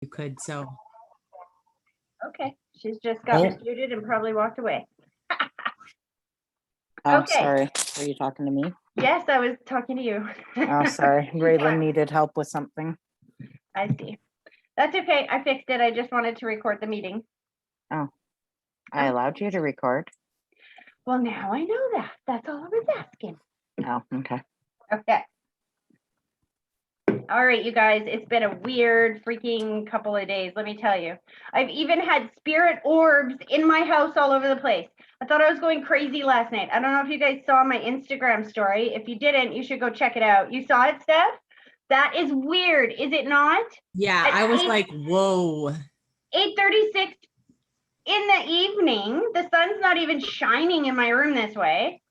you could, so. Okay, she's just got Oh. muted and probably walked away. Oh, Okay. sorry. Were you talking to me? Yes, I was talking to you. Oh, sorry. Raylan needed help with something. I see. That's okay. I fixed it. I just wanted to record the meeting. Oh, I allowed you to record. Well, now I know that. That's all I was asking. Oh, okay. Okay. All right, you guys, it's been a weird freaking couple of days, let me tell you. I've even had spirit orbs in my house all over the place. I thought I was going crazy last night. I don't know if you guys saw my Instagram story. If you didn't, you should go check it out. You saw it, Steph? That is weird, is it not? Yeah, I was like, whoa. 8:36 in the evening. The sun's not even shining in my room this way.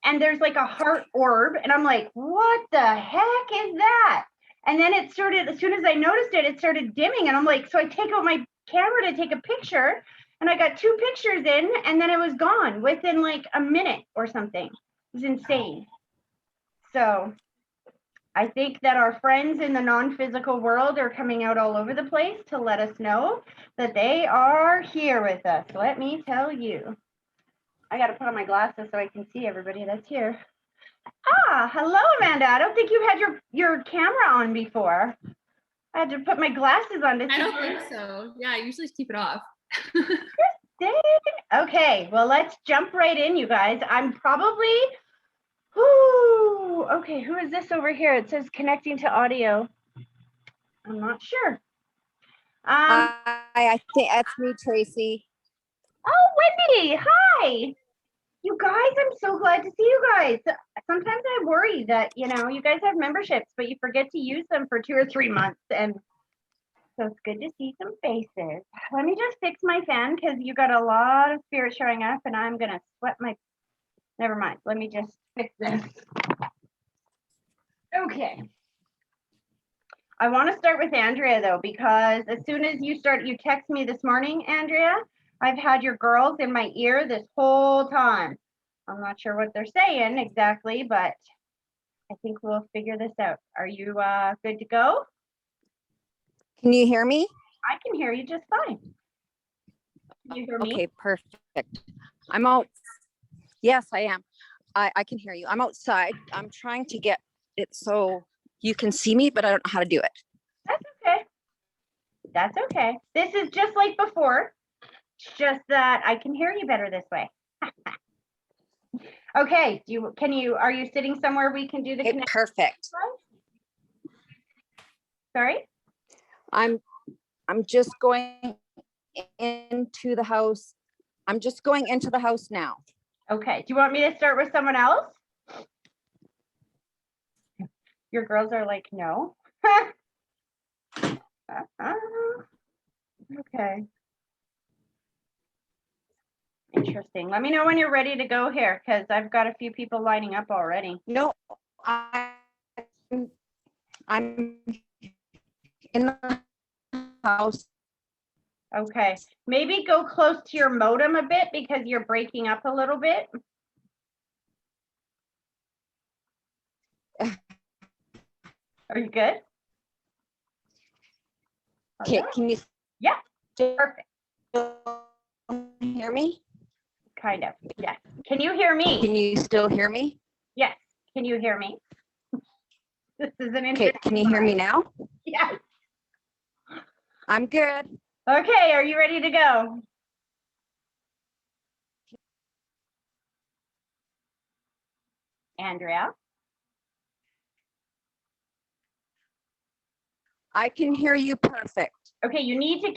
And there's like a heart orb. And I'm like, what the heck is that? And then it started, as soon as I noticed it, it started dimming. And I'm like, so I take out my camera to take a picture. And I got 2 pictures in, and then it was gone within like a minute or something. It was insane. So I think that our friends in the non-physical world are coming out all over the place to let us know that they are here with us. Let me tell you. I got to put on my glasses so I can see everybody that's here. Ah, hello, Amanda. I don't think you had your camera on before. I had to put my glasses on to see. I don't think so. Yeah, I usually keep it off. Okay, well, let's jump right in, you guys. I'm probably, okay, who is this over here? It says connecting to audio. I'm not sure. I think that's me, Tracy. Oh, Wendy, hi. You guys, I'm so glad to see you guys. Sometimes I worry that, you guys have memberships, but you forget to use them for 2 or 3 months. And so it's good to see some faces. Let me just fix my fan because you got a lot of spirit showing up and I'm going to sweat never mind. Let me just fix this. Okay. I want to start with Andrea though, because as soon as you text me this morning, Andrea, I've had your girls in my ear this whole time. I'm not sure what they're saying exactly, but I think we'll figure this out. Are you good to go? Can you hear me? I can hear you just fine. Can you hear me? Okay, perfect. I'm out. Yes, I am. I can hear you. I'm outside. I'm trying to get it so you can see me, but I don't know how to do it. That's okay. That's okay. This is just like before. It's just that I can hear you better this way. Okay. Are you sitting somewhere we can do the connection? Perfect. Sorry? I'm just going into the house. I'm just going into the house now. Okay. Do you want me to start with someone else? Your girls are like, no. Okay. Interesting. Let me know when you're ready to go here, because I've got a few people lining up already. No, I'm in the house. Okay. Maybe go close to your modem a bit because you're breaking up a little bit. Are you good? Okay, can you? Yeah, perfect. Hear me? Kind of, yes. Can you hear me? Can you still hear me? Yes. Can you hear me? This is an Okay, can you hear me now? Yes. I'm good. Okay, are you ready to go? Andrea? I can hear you perfect. Okay, you need to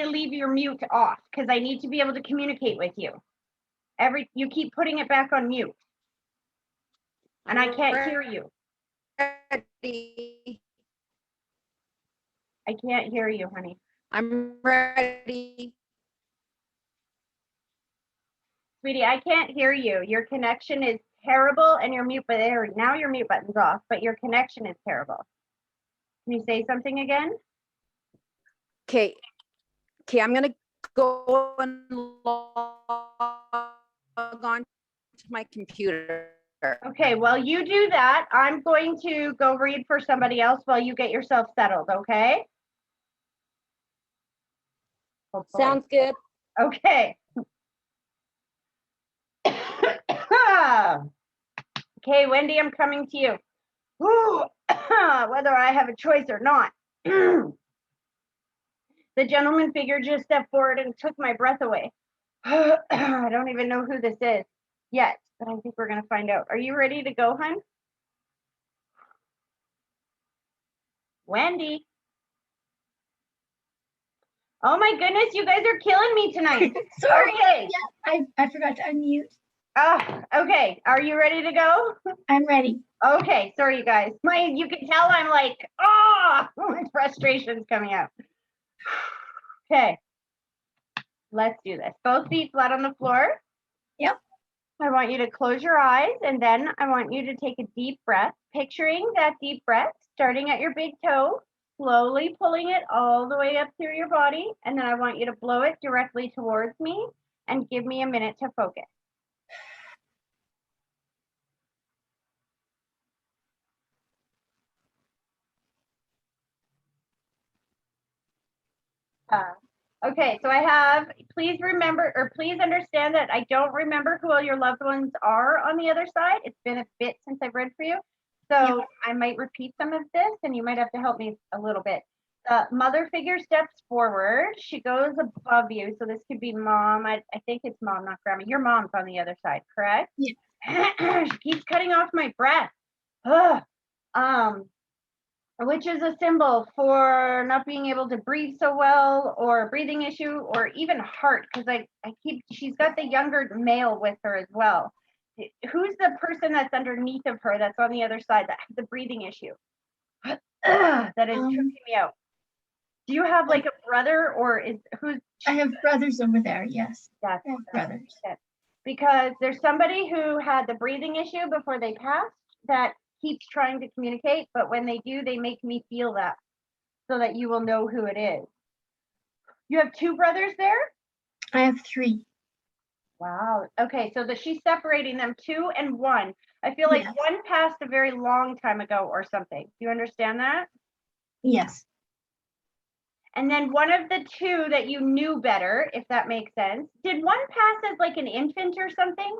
leave your mute off because I need to be able to communicate with you. You keep putting it back on mute. And I can't hear you. Ready. I can't hear you, honey. I'm ready. Sweetie, I can't hear you. Your connection is terrible and your mute, now your mute button's off, but your connection is terrible. Can you say something again? Okay, I'm gonna go and log on to my computer. Okay, while you do that, I'm going to go read for somebody else while you get yourself settled, okay? hopefully. Sounds good. Okay. Okay, Wendy, I'm coming to you. Ooh, whether I have a choice or not. The gentleman figure just stepped forward and took my breath away. I don't even know who this is yet, but I think we're going to find out. Are you ready to go, hun? Wendy. Oh my goodness, you guys are killing me tonight. Sorry. Okay. Yeah, I forgot to unmute. Okay. Are you ready to go? I'm ready. Okay. Sorry, you guys. You can tell I'm like, my frustration's coming out. Okay. Let's do this. Both feet flat on the floor. Yep. I want you to close your eyes, and then I want you to take a deep breath, picturing that deep breath starting at your big toe, slowly pulling it all the way up through your body, and then I want you to blow it directly towards me and give me a minute to focus. Okay, so I have, please remember, or please understand that I don't remember who all your loved ones are on the other side. It's been a bit since I've read for you. So Yeah. I might repeat some of this and you might have to help me a little bit. The mother figure steps forward. She goes above you. So this could be mom. I think it's mom, not grandma. Your mom's on the other side, correct? Yeah. She keeps cutting off my breath. Ugh. Which is a symbol for not being able to breathe so well, or a breathing issue, or even heart, because she's got the younger male with her as well. Who's the person that's underneath of her that's on the other side that has the breathing issue? That is tripping me out. Do you have like a brother, or who's? I have brothers over there. Yes. That's I have brothers. it. Because there's somebody who had the breathing issue before they passed that keeps trying to communicate, but when they do, they make me feel that so that you will know who it is. You have two brothers there? I have 3. Wow. Okay, so she's separating them, 2 and 1. I feel like Yes. one passed a very long time ago or something. Do you understand that? Yes. And then one of the 2 that you knew better, if that makes sense. Did one pass as like an infant or something?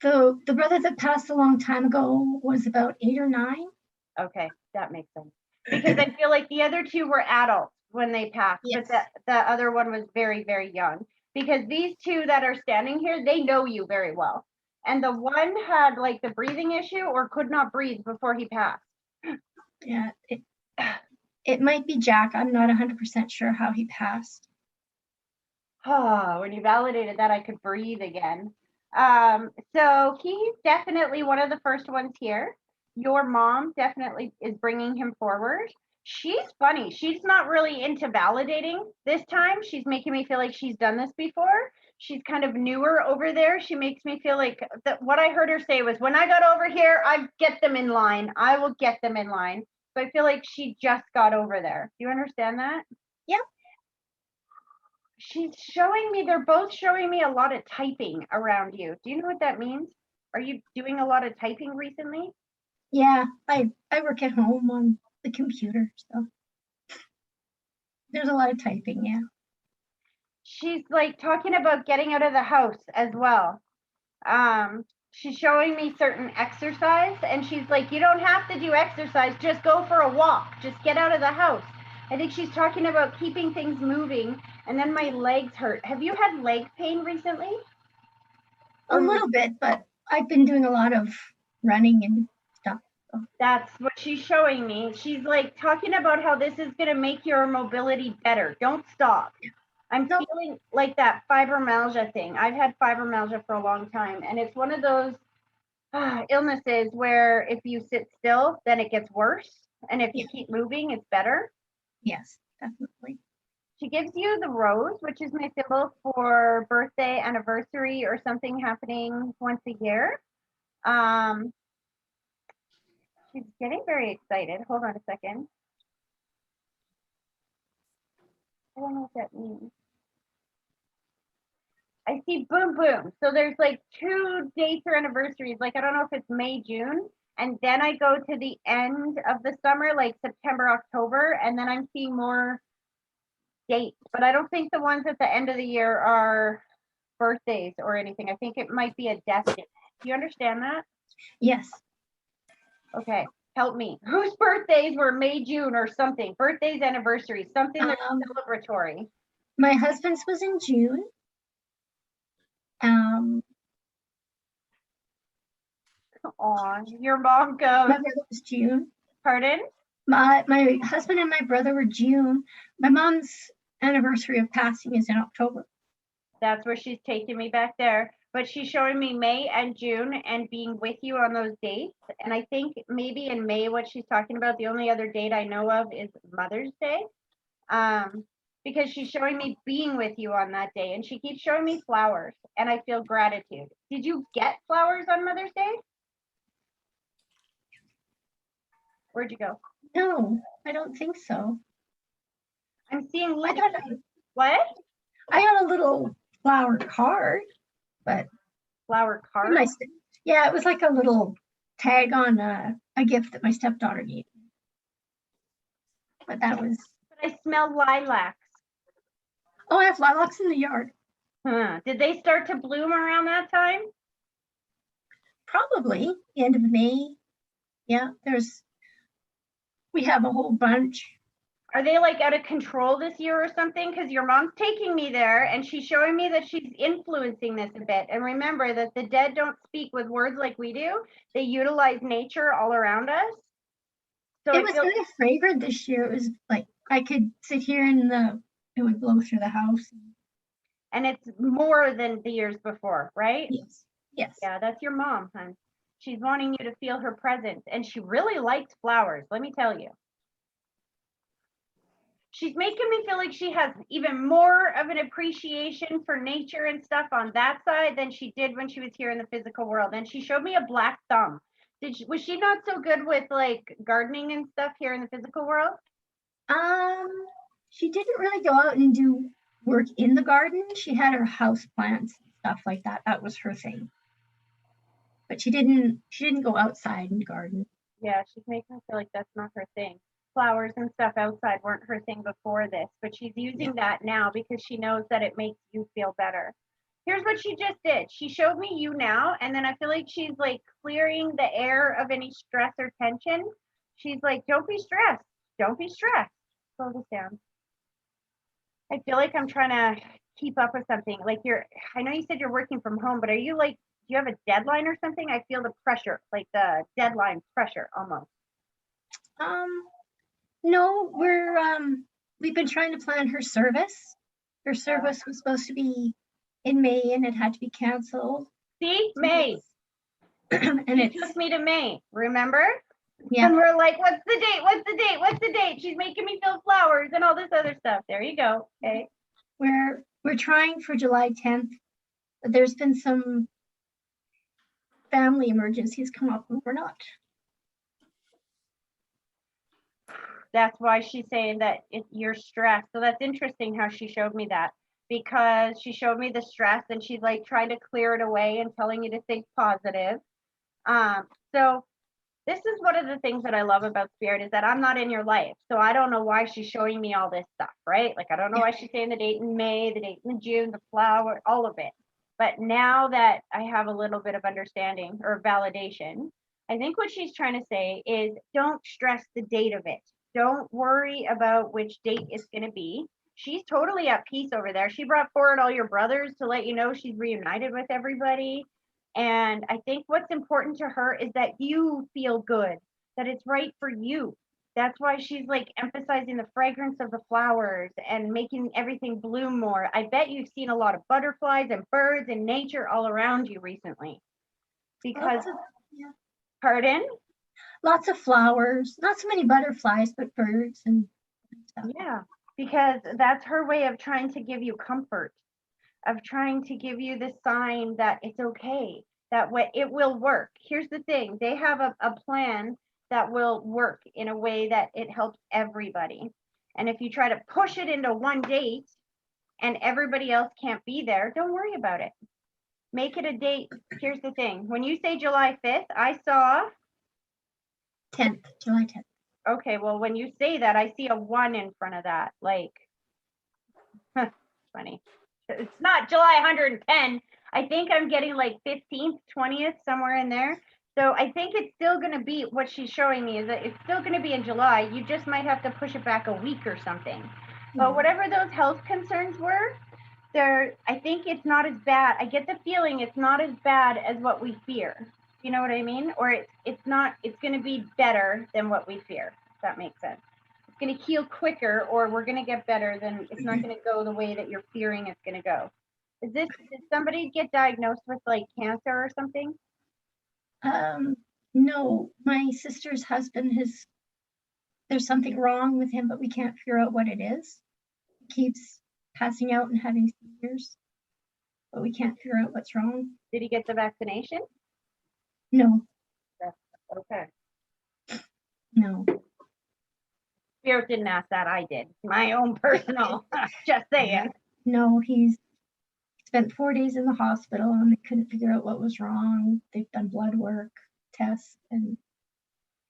The brother that passed a long time ago was about 8 or 9. Okay, that makes sense. Because I feel like the other 2 were adults when they passed, Yes. but the other one was very, very young. Because these 2 that are standing here, they know you very well. And the one had like the breathing issue or could not breathe before he passed. Yeah. It might be Jack. I'm not 100% sure how he passed. When you validated that, I could breathe again. So he's definitely one of the first ones here. Your mom definitely is bringing him forward. She's funny. She's not really into validating this time. She's making me feel like she's done this before. She's kind of newer over there. She makes me feel like what I heard her say was, when I got over here, I get them in line. I will get them in line. So I feel like she just got over there. Do you understand that? Yep. She's showing me, they're both showing me a lot of typing around you. Do you know what that means? Are you doing a lot of typing recently? Yeah. I work at home on the computer, so there's a lot of typing. Yeah. She's like talking about getting out of the house as well. She's showing me certain exercise, and she's like, you don't have to do exercise, just go for a walk, just get out of the house. I think she's talking about keeping things moving, and then my legs hurt. Have you had leg pain recently? A little bit, but I've been doing a lot of running and stuff. So. That's what she's showing me. She's like talking about how this is going to make your mobility better. Don't stop. I'm feeling like that fibromyalgia thing. I've had fibromyalgia for a long time, and it's one of those illnesses where if you sit still, then it gets worse. And if you keep moving, it's better. Yes, definitely. She gives you the rose, which is my symbol for birthday, anniversary, or something happening once a year. She's getting very excited. Hold on a second. I don't know what that means. I see boom, boom. So there's like 2 dates or anniversaries. Like, I don't know if it's May, June. And then I go to the end of the summer, like September, October. And then I'm seeing more dates, but I don't think the ones at the end of the year are birthdays or anything. I think it might be a death date. Do you understand that? Yes. Okay, help me. Whose birthdays were May, June, or something? Birthdays, anniversaries, something that's Um, celebratory. My husband's was in June. Um, Aw, your mom my goes, brother was June. pardon? My husband and my brother were June. My mom's anniversary of passing is in October. That's where she's taking me back there. But she's showing me May and June and being with you on those dates. And I think maybe in May, what she's talking about, the only other date I know of is Mother's Day. Because she's showing me being with you on that day. And she keeps showing me flowers. And I feel gratitude. Did you get flowers on Mother's Day? Where'd you go? No, I don't think so. I'm seeing I little, got what? a little flower card, but Flower card? nice. Yeah, it was like a little tag on a gift that my stepdaughter gave me. But that was, But I smell lilacs. oh, I have lilacs in the yard. Huh. Did they start to bloom around that time? Probably the end of May. Yeah, we have a whole bunch. Are they like out of control this year or something? Because your mom's taking me there and she's showing me that she's influencing this a bit. And remember that the dead don't speak with words like we do. They utilize nature all around us. So It I was feel, very fragrant this year. It was like I could sit here and it would blow through the house. and it's more than the years before, right? Yes, yes. Yeah, that's your mom, hon. She's wanting you to feel her presence and she really likes flowers, let me tell you. She's making me feel like she has even more of an appreciation for nature and stuff on that side than she did when she was here in the physical world. And she showed me a black thumb. Was she not so good with like gardening and stuff here in the physical world? She didn't really go out and do work in the garden. She had her house plants and stuff like that. That was her thing. But she didn't go outside and garden. Yeah, she's making me feel like that's not her thing. Flowers and stuff outside weren't her thing before this, but she's using that now because she knows that it makes you feel better. Here's what she just did. She showed me you now, and then I feel like she's like clearing the air of any stress or tension. She's like, don't be stressed. Don't be stressed. Slow this down. I feel like I'm trying to keep up with something. Like I know you said you're working from home, but are you like, do you have a deadline or something? I feel the pressure, like the deadline pressure almost. No, we've been trying to plan her service. Her service was supposed to be in May and it had to be canceled. See, May. And it took me to May, remember? Yeah. And we're like, what's the date? What's the date? What's the date? She's making me feel flowers and all this other stuff. There you go. Okay. We're trying for July 10th, but there's been some family emergencies come up and we're not. That's why she's saying that you're stressed. So that's interesting how she showed me that, because she showed me the stress and she's like trying to clear it away and telling you to think positive. So this is one of the things that I love about Spirit is that I'm not in your life. So I don't know why she's showing me all this stuff, right? Like, I don't know why she's saying the date in May, the date in June, the flower, all of it. But now that I have a little bit of understanding or validation, I think what she's trying to say is don't stress the date of it. Don't worry about which date it's going to be. She's totally at peace over there. She brought forward all your brothers to let you know she's reunited with everybody. And I think what's important to her is that you feel good, that it's right for you. That's why she's like emphasizing the fragrance of the flowers and making everything bloom more. I bet you've seen a lot of butterflies and birds and nature all around you recently. Because, pardon? Lots of flowers, not so many butterflies, but birds and stuff. Yeah, because that's her way of trying to give you comfort, of trying to give you the sign that it's okay, that it will work. Here's the thing, they have a plan that will work in a way that it helps everybody. And if you try to push it into one date and everybody else can't be there, don't worry about it. Make it a date. Here's the thing, when you say July 5th, I saw 10th, July 10th. Okay, well, when you say that, I see a 1 in front of that. Like, Funny. It's not July 110. I think I'm getting like 15th, 20th, somewhere in there. So I think it's still going to be, what she's showing me is that it's still going to be in July. You just might have to push it back a week or something. But whatever those health concerns were, I think it's not as bad. I get the feeling it's not as bad as what we fear. You know what I mean? Or it's going to be better than what we fear. If that makes sense. It's going to heal quicker, or we're going to get better than, it's not going to go the way that you're fearing it's going to go. Did somebody get diagnosed with like cancer or something? No, my sister's husband there's something wrong with him, but we can't figure out what it is. He keeps passing out and having seizures, but we can't figure out what's wrong. Did he get the vaccination? No, Okay. no. Spirit didn't ask that. I did. My own personal. Just saying. No, he's spent 4 days in the hospital and they couldn't figure out what was wrong. They've done blood work, tests, and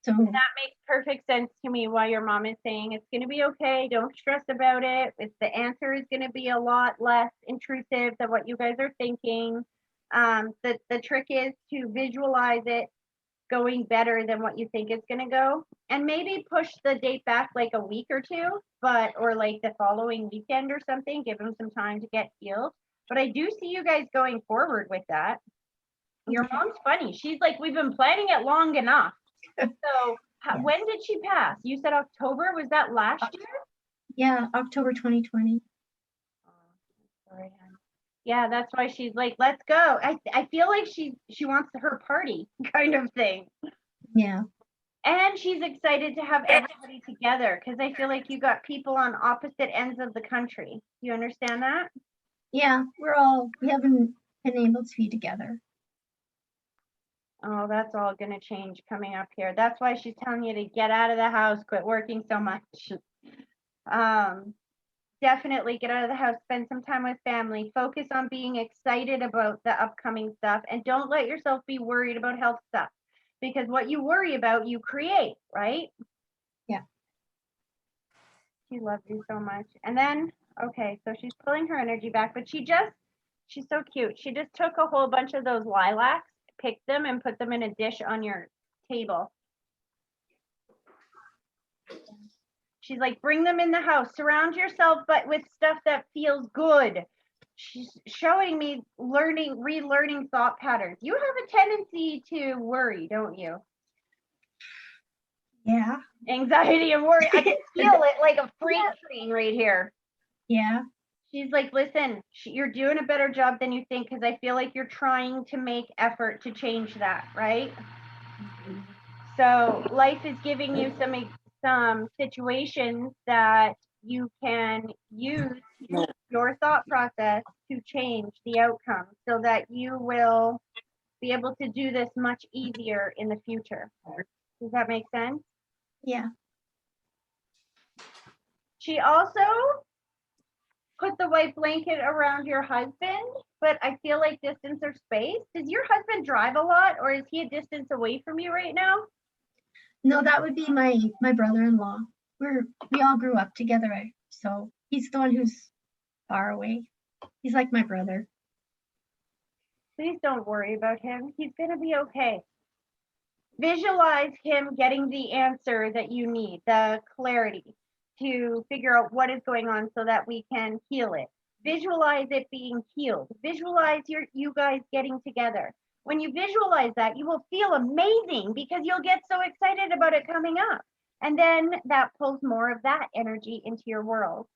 so That makes perfect sense to me why your mom is saying it's going to be okay. Don't stress about it. The answer is going to be a lot less intrusive than what you guys are thinking. The trick is to visualize it going better than what you think it's going to go, and maybe push the date back like a week or two, or like the following weekend or something. Give them some time to get healed. But I do see you guys going forward with that. Your mom's funny. She's like, we've been planning it long enough. So when did she pass? You said October. Was that last year? yeah, October 2020. Sorry, hon. Yeah, that's why she's like, let's go. I feel like she wants her party kind of thing. Yeah, And she's excited to have everybody together because I feel like you got people on opposite ends of the country. You understand that? yeah, we haven't been able to be together. Oh, that's all going to change coming up here. That's why she's telling you to get out of the house, quit working so much. Definitely get out of the house, spend some time with family, focus on being excited about the upcoming stuff, and don't let yourself be worried about health stuff, because what you worry about, you create, right? Yeah. She loves you so much. And then, okay, so she's pulling her energy back, but she's so cute. She just took a whole bunch of those lilacs, picked them, and put them in a dish on your table. She's like, bring them in the house, surround yourself, but with stuff that feels good. She's showing me relearning thought patterns. You have a tendency to worry, don't you? Yeah, Anxiety and worry. I can feel it like a freight train right here. yeah, She's like, listen, you're doing a better job than you think, because I feel like you're trying to make effort to change that, right? Mm-hmm. So life is giving you some situations that you can use your thought process to change the outcome so that you will be able to do this much easier in the future. Does that make sense? yeah. She also put the white blanket around your husband, but I feel like distance or space. Does your husband drive a lot, or is he a distance away from you right now? No, that would be my brother-in-law. We all grew up together, so he's the one who's far away. He's like my brother. Please don't worry about him. He's going to be okay. Visualize him getting the answer that you need, the clarity to figure out what is going on so that we can heal it. Visualize it being healed. Visualize you guys getting together. When you visualize that, you will feel amazing because you'll get so excited about it coming up. And then that pulls more of that energy into your world.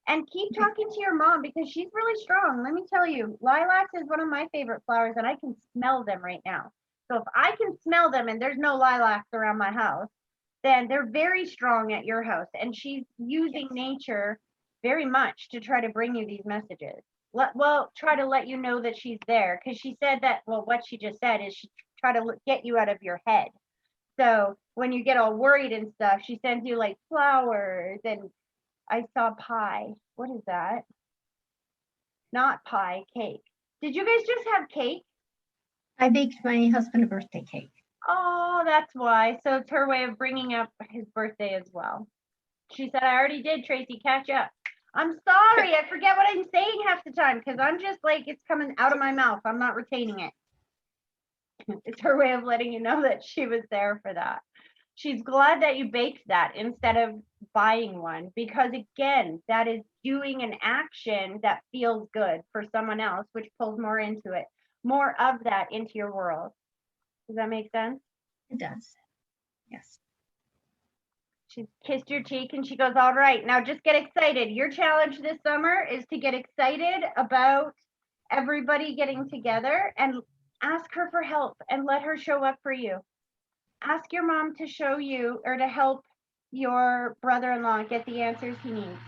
And keep talking to your mom because she's really strong. Let me tell you, lilacs is one of my favorite flowers and I can smell them right now. So if I can smell them and there's no lilacs around my house, then they're very strong at your house. And she's using nature very much to try to bring you these messages. Try to let you know that she's there, because she said that, what she just said is she try to get you out of your head. So when you get all worried and stuff, she sends you like flowers, and I saw pie. What is that? Not pie, cake. Did you guys just have cake? I baked my husband a birthday cake. Oh, that's why. So it's her way of bringing up his birthday as well. She said, I already did, Tracy, catch up. I'm sorry. I forget what I'm saying half the time because I'm just like, it's coming out of my mouth. I'm not retaining it. It's her way of letting you know that she was there for that. She's glad that you baked that instead of buying one, because again, that is doing an action that feels good for someone else, which pulls more into it, more of that into your world. Does that make sense? It does. Yes. She kissed your cheek and she goes, all right, now just get excited. Your challenge this summer is to get excited about everybody getting together and ask her for help and let her show up for you. Ask your mom to show you or to help your brother-in-law get the answers he needs.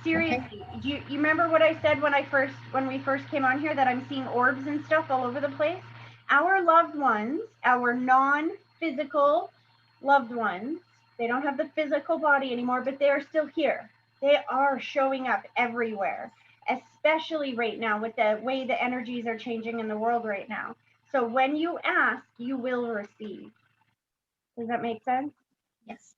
Seriously, you remember what I said when we first came on here, that I'm seeing orbs and stuff all over the place? Our loved ones, our non-physical loved ones, they don't have the physical body anymore, but they are still here. They are showing up everywhere, especially right now with the way the energies are changing in the world right now. So when you ask, you will receive. Does that make sense? Yes.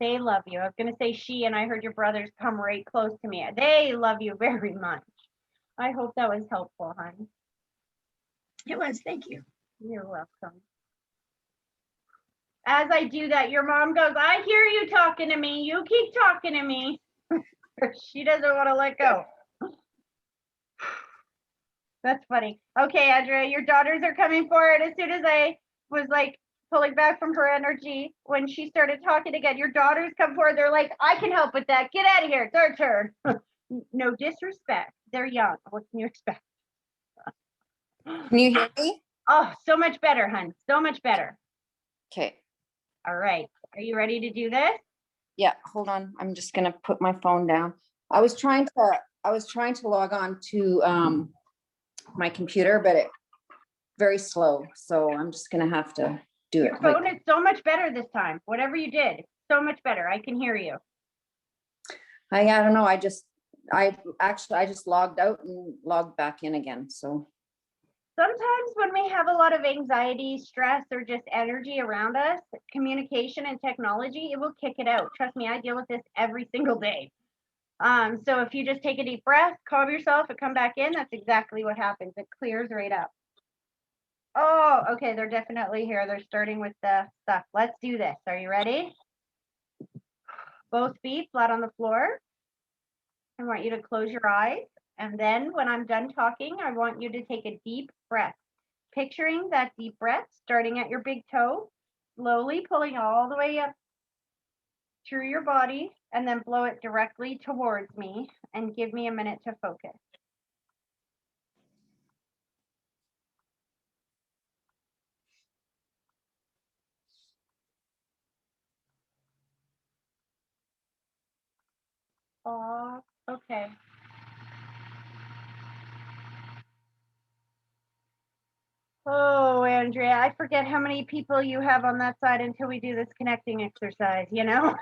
They love you. I was going to say she, and I heard your brothers come right close to me. They love you very much. I hope that was helpful, hon. It was. Thank you. You're welcome. As I do that, your mom goes, I hear you talking to me. You keep talking to me. She doesn't want to let go. That's funny. Okay, Andrea, your daughters are coming forward. As soon as I was like pulling back from her energy, when she started talking again, your daughters come forward. They're like, I can help with that. Get out of here. It's our turn. No disrespect. They're young. What can you expect? Can you hear me? Oh, so much better, hun. So much better. Okay. All right. Are you ready to do this? Yeah, hold on. I'm just gonna put my phone down. I was trying to log on to my computer, but it very slow. So I'm just gonna have to do Your it. phone is so much better this time. Whatever you did, so much better. I can hear you. I don't know. I just logged out and logged back in again. So Sometimes when we have a lot of anxiety, stress, or just energy around us, communication and technology, it will kick it out. Trust me, I deal with this every single day. So if you just take a deep breath, calm yourself, and come back in, that's exactly what happens. It clears right up. Oh, okay, they're definitely here. They're starting with the stuff. Let's do this. Are you ready? Both feet flat on the floor. I want you to close your eyes. And then when I'm done talking, I want you to take a deep breath. Picturing that deep breath starting at your big toe, slowly pulling all the way up through your body, and then blow it directly towards me, and give me a minute to focus. Oh, okay. Oh, Andrea, I forget how many people you have on that side until we do this connecting exercise, you know?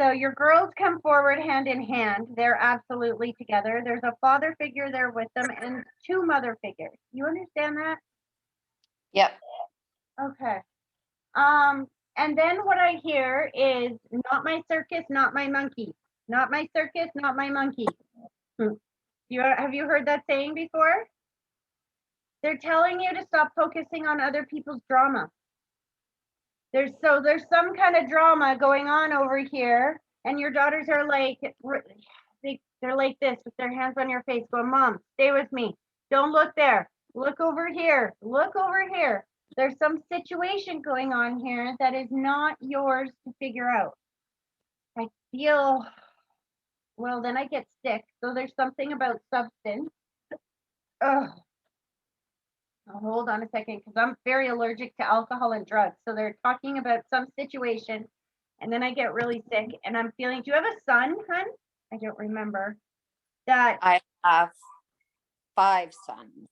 So your girls come forward hand in hand. They're absolutely together. There's a father figure there with them and two mother figures. You understand that? yep. Okay. And then what I hear is not my circus, not my monkey. Not my circus, not my monkey. Have you heard that saying before? They're telling you to stop focusing on other people's drama. There's some kind of drama going on over here, and your daughters are like, they're like this with their hands on your face, going, Mom, stay with me. Don't look there. Look over here. Look over here. There's some situation going on here that is not yours to figure out. I feel, well, then I get sick. So there's something about substance. Ugh. Now, hold on a second, because I'm very allergic to alcohol and drugs. So they're talking about some situation, and then I get really sick, and I'm feeling, do you have a son, hun? I don't remember. That, I have 5 sons.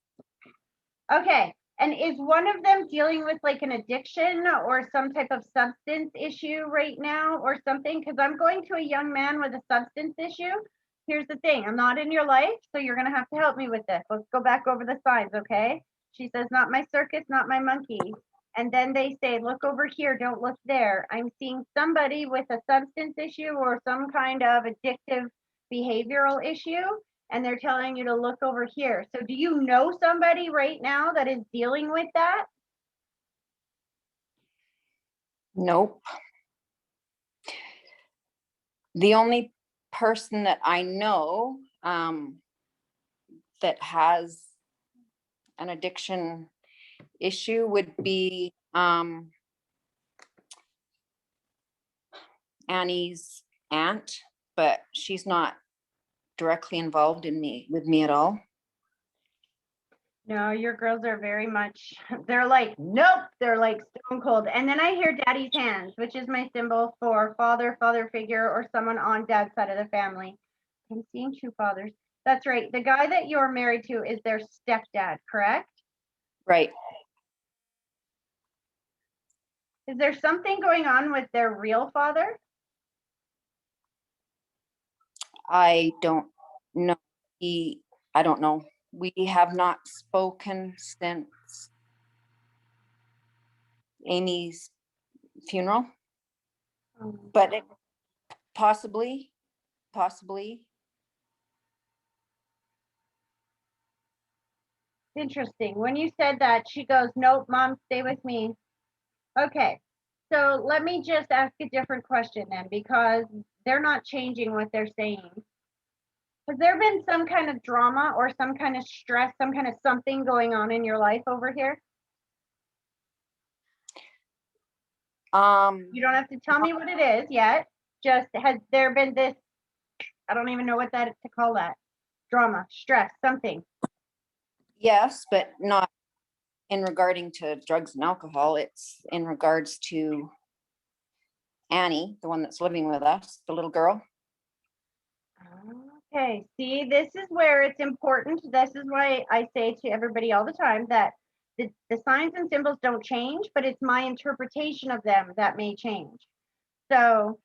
okay. And is one of them dealing with like an addiction or some type of substance issue right now or something? Because I'm going to a young man with a substance issue. Here's the thing, I'm not in your life, so you're going to have to help me with this. Let's go back over the signs, okay? She says, not my circus, not my monkey. and then they say, look over here, don't look there. I'm seeing somebody with a substance issue or some kind of addictive behavioral issue, and they're telling you to look over here. So do you know somebody right now that is dealing with that? Nope. The only person that I know that has an addiction issue would be Annie's aunt, but she's not directly involved with me at all. No, your girls are very much, they're like, nope, they're like stone cold. And then I hear daddy's hands, which is my symbol for father figure, or someone on dad's side of the family. I'm seeing two fathers. That's right. The guy that you're married to is their stepdad, correct? Right. Is there something going on with their real father? I don't know. I don't know. We have not spoken since Amy's funeral, but it possibly. Interesting. When you said that, she goes, nope, mom, stay with me. Okay. So let me just ask a different question then, because they're not changing what they're saying. Has there been some kind of drama or some kind of stress, some kind of something going on in your life over here? You don't have to tell me what it is yet. Just, has there been this, I don't even know what that to call that. Drama, stress, something. Yes, but not in regarding to drugs and alcohol. It's in regards to Annie, the one that's living with us, the little girl. Okay, see, this is where it's important. This is why I say to everybody all the time that the signs and symbols don't change, but it's my interpretation of them that may change. So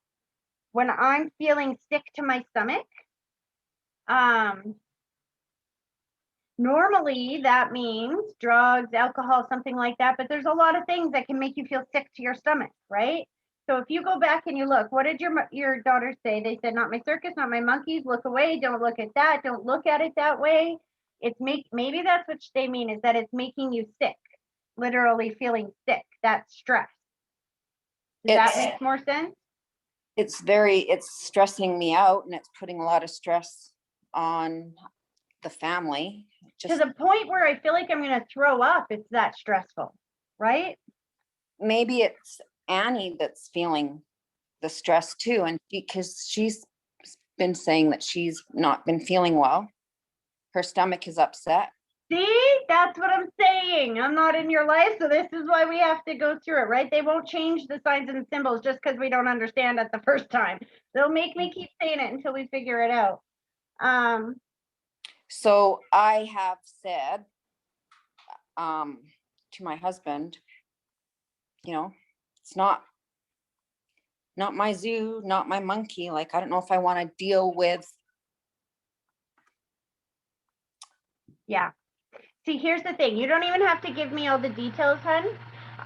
when I'm feeling sick to my stomach, normally that means drugs, alcohol, something like that, but there's a lot of things that can make you feel sick to your stomach, right? So if you go back and you look, what did your daughters say? They said, not my circus, not my monkeys, look away, don't look at that, don't look at it that way. It's maybe that's what they mean, is that it's making you sick, literally feeling sick, that stress. Does that make more sense? It's stressing me out, and it's putting a lot of stress on the family. To the point where I feel like I'm going to throw up. It's that stressful, right? Maybe it's Annie that's feeling the stress too, and because she's been saying that she's not been feeling well. Her stomach is upset. See, that's what I'm saying. I'm not in your life, so this is why we have to go through it, right? They won't change the signs and symbols just because we don't understand it the first time. They'll make me keep saying it until we figure it out. So I have said to my husband, you know, it's not my zoo, not my monkey. Like, I don't know if I want to deal with. Yeah. See, here's the thing. You don't even have to give me all the details, hun.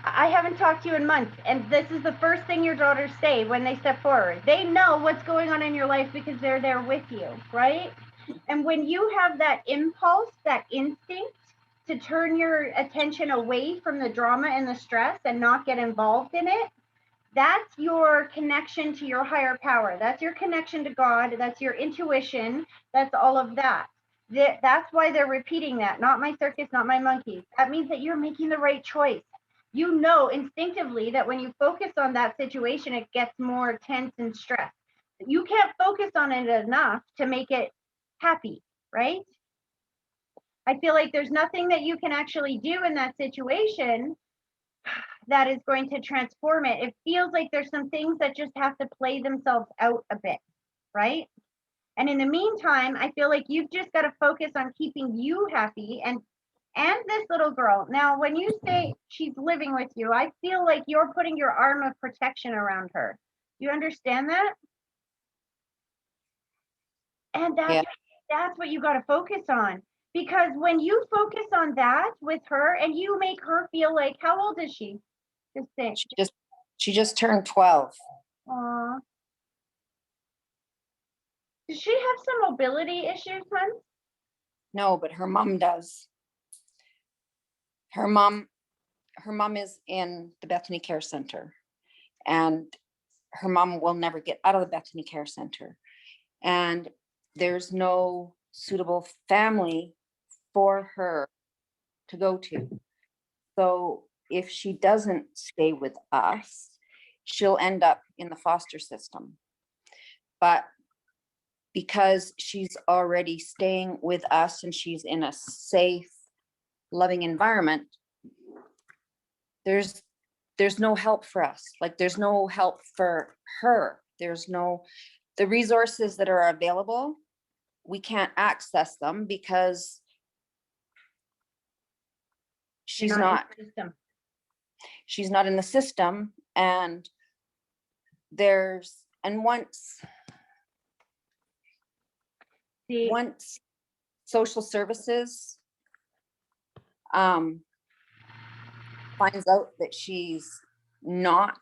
I haven't talked to you in months, and this is the first thing your daughters say when they step forward. They know what's going on in your life because they're there with you, right? And when you have that impulse, that instinct to turn your attention away from the drama and the stress and not get involved in it, that's your connection to your higher power. That's your connection to God. That's your intuition. That's all of that. That's why they're repeating that. Not my circus, not my monkeys. That means that you're making the right choice. You know instinctively that when you focus on that situation, it gets more tense and stressed. You can't focus on it enough to make it happy, right? I feel like there's nothing that you can actually do in that situation that is going to transform it. It feels like there's some things that just have to play themselves out a bit, right? And in the meantime, I feel like you've just got to focus on keeping you happy and this little girl. Now, when you say she's living with you, I feel like you're putting your arm of protection around her. You understand that? And that's what you got to focus on. Because when you focus on that with her and you make her feel like, how old is she? Just say, She just turned 12. aw. Does she have some mobility issues, hon? No, but her mom does. Her mom is in the Bethany Care Center, and her mom will never get out of the Bethany Care Center. And there's no suitable family for her to go to. So if she doesn't stay with us, she'll end up in the foster system. But because she's already staying with us and she's in a safe, loving environment, there's no help for us. Like, there's no help for her. The resources that are available, we can't access them because she's You're not in the system. she's not in the system. And See, once social services finds out that she's not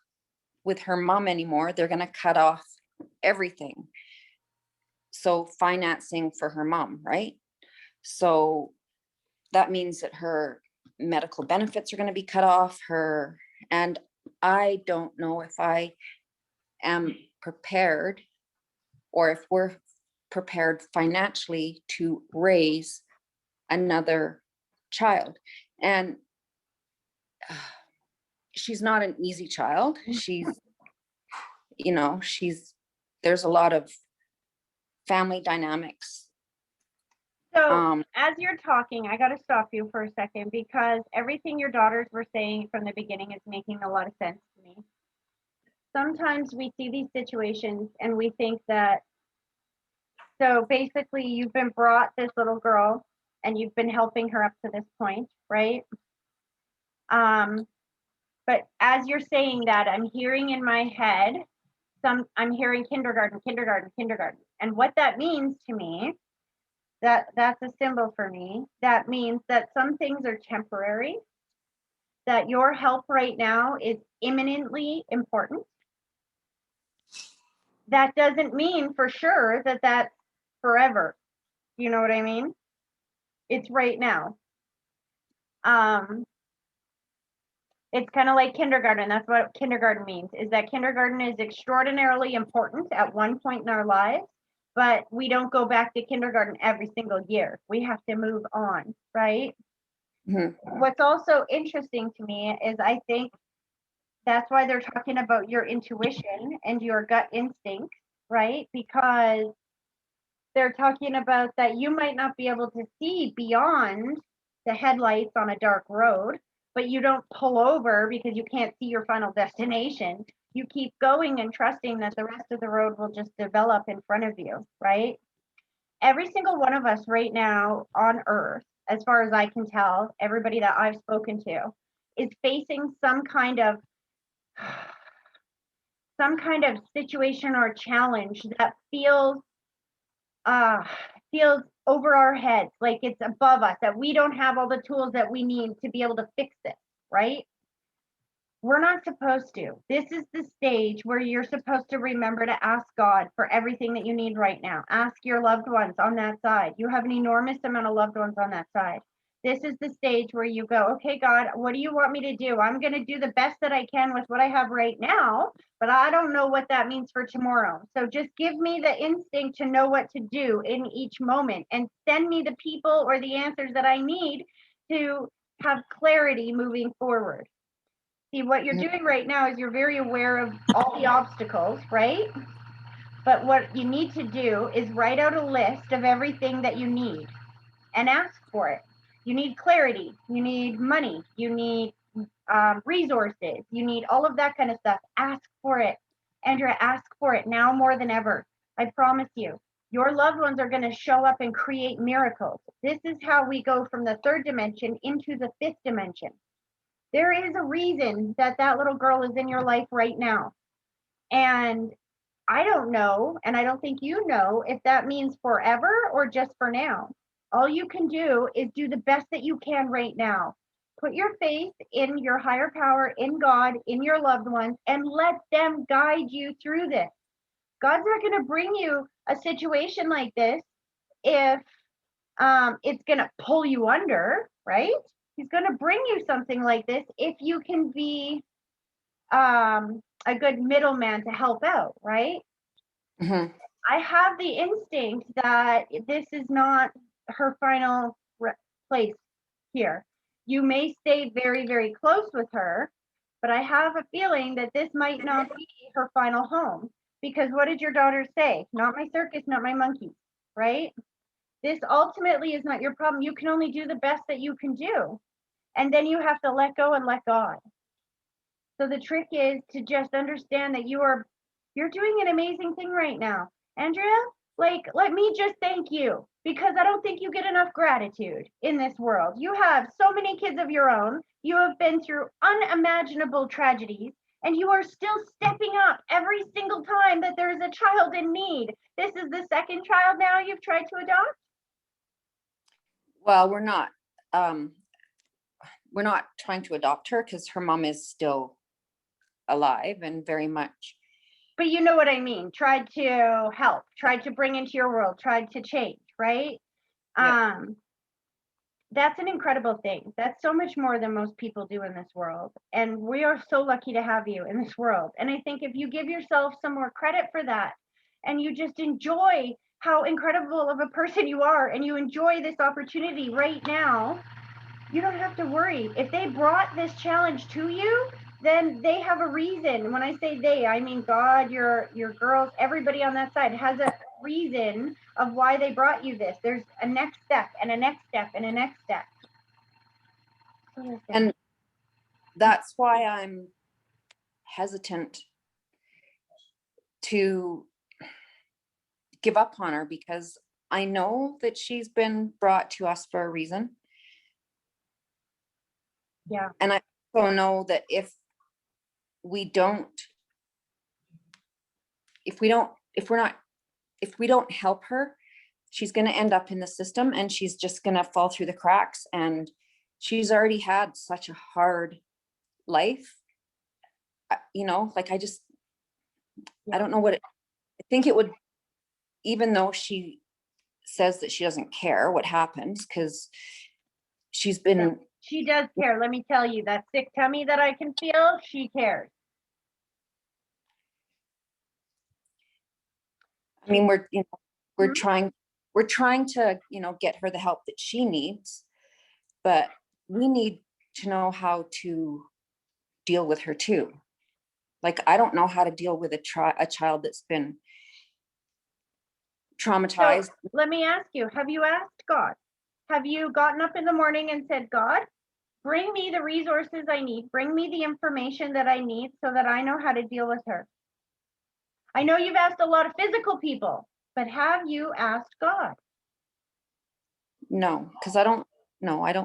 with her mom anymore, they're going to cut off everything. So financing for her mom, right? So that means that her medical benefits are going to be cut off, and I don't know if I am prepared, or if we're prepared financially to raise another child. And she's not an easy child. There's a lot of family dynamics. so as you're talking, I got to stop you for a second, because everything your daughters were saying from the beginning is making a lot of sense to me. Sometimes we see these situations and we think that, so basically you've been brought this little girl and you've been helping her up to this point, right? But as you're saying that, I'm hearing in my head, I'm hearing kindergarten. And what that means to me, that's a symbol for me. That means that some things are temporary, that your help right now is imminently important. That doesn't mean for sure that that's forever. You know what I mean? It's right now. It's kind of like kindergarten. That's what kindergarten means, is that kindergarten is extraordinarily important at one point in our lives, but we don't go back to kindergarten every single year. We have to move on, right? Mm-hmm. What's also interesting to me is I think that's why they're talking about your intuition and your gut instinct, right? Because they're talking about that you might not be able to see beyond the headlights on a dark road, but you don't pull over because you can't see your final destination. You keep going and trusting that the rest of the road will just develop in front of you, right? Every single one of us right now on earth, as far as I can tell, everybody that I've spoken to is facing some kind of situation or challenge that feels over our heads, like it's above us, that we don't have all the tools that we need to be able to fix this, right? We're not supposed to. This is the stage where you're supposed to remember to ask God for everything that you need right now. Ask your loved ones on that side. You have an enormous amount of loved ones on that side. This is the stage where you go, okay, God, what do you want me to do? I'm going to do the best that I can with what I have right now, but I don't know what that means for tomorrow. So just give me the instinct to know what to do in each moment, and send me the people or the answers that I need to have clarity moving forward. See, what you're doing right now is you're very aware of all the obstacles, right? But what you need to do is write out a list of everything that you need and ask for it. You need clarity, you need money, you need resources, you need all of that kind of stuff. Ask for it. Andrea, ask for it now more than ever. I promise you, your loved ones are going to show up and create miracles. This is how we go from the third dimension into the fifth dimension. There is a reason that that little girl is in your life right now. And I don't know, and I don't think you know, if that means forever or just for now. All you can do is do the best that you can right now. Put your faith in your higher power, in God, in your loved ones, and let them guide you through this. God's not going to bring you a situation like this if it's going to pull you under, right? He's going to bring you something like this if you can be a good middleman to help out, right? Mhm. I have the instinct that this is not her final place here. You may stay very, very close with her, but I have a feeling that this might not be her final home. Because what did your daughter say? Not my circus, not my monkeys, right? This ultimately is not your problem. You can only do the best that you can do. And then you have to let go and let God. So the trick is to just understand that you're doing an amazing thing right now. Andrea, like, let me just thank you, because I don't think you get enough gratitude in this world. You have so many kids of your own. You have been through unimaginable tragedies, and you are still stepping up every single time that there is a child in need. This is the second child now you've tried to adopt? Well, we're not trying to adopt her because her mom is still alive and very much. But you know what I mean. Tried to help, tried to bring into your world, tried to change, right? Yeah. That's an incredible thing. That's so much more than most people do in this world. And we are so lucky to have you in this world. And I think if you give yourself some more credit for that, and you just enjoy how incredible of a person you are, and you enjoy this opportunity right now, you don't have to worry. If they brought this challenge to you, then they have a reason. When I say they, I mean God, your girls, everybody on that side has a reason of why they brought you this. There's a next step and a next step and a next step. And that's why I'm hesitant to give up on her, because I know that she's been brought to us for a reason. Yeah. And I also know that if we don't help her, she's going to end up in the system, and she's just going to fall through the cracks. And she's already had such a hard life. Like I don't know I think it would, even though she says that she doesn't care what happens, because she's been. She does care. Let me tell you, that sick tummy that I can feel, she cares. I mean, we're Mhm. trying to, get her the help that she needs, but we need to know how to deal with her too. Like, I don't know how to deal with a child that's been traumatized. So let me ask you, have you asked God? Have you gotten up in the morning and said, God, bring me the resources I need, bring me the information that I need so that I know how to deal with her? I know you've asked a lot of physical people, but have you asked God? No, because I don't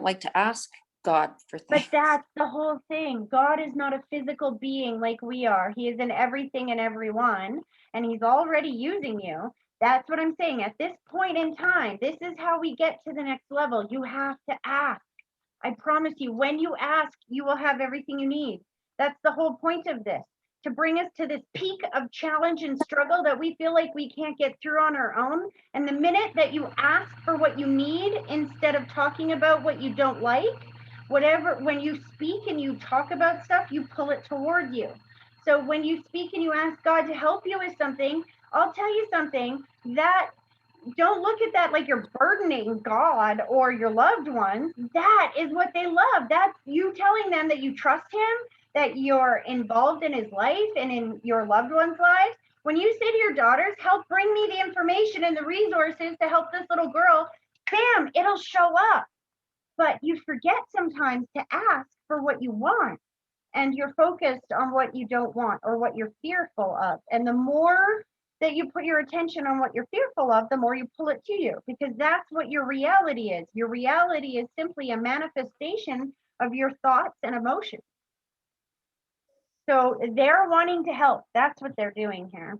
like to ask God for But things. that's the whole thing. God is not a physical being like we are. He is in everything and everyone, and he's already using you. That's what I'm saying. At this point in time, this is how we get to the next level. You have to ask. I promise you, when you ask, you will have everything you need. That's the whole point of this, to bring us to this peak of challenge and struggle that we feel like we can't get through on our own. And the minute that you ask for what you need instead of talking about what you don't like, when you speak and you talk about stuff, you pull it toward you. So when you speak and you ask God to help you with something, I'll tell you something, that don't look at that like you're burdening God or your loved ones. That is what they love. That's you telling them that you trust him, that you're involved in his life and in your loved ones' lives. When you say to your daughters, help bring me the information and the resources to help this little girl, bam, it'll show up. But you forget sometimes to ask for what you want, and you're focused on what you don't want or what you're fearful of. And the more that you put your attention on what you're fearful of, the more you pull it to you, because that's what your reality is. Your reality is simply a manifestation of your thoughts and emotions. So they're wanting to help. That's what they're doing here.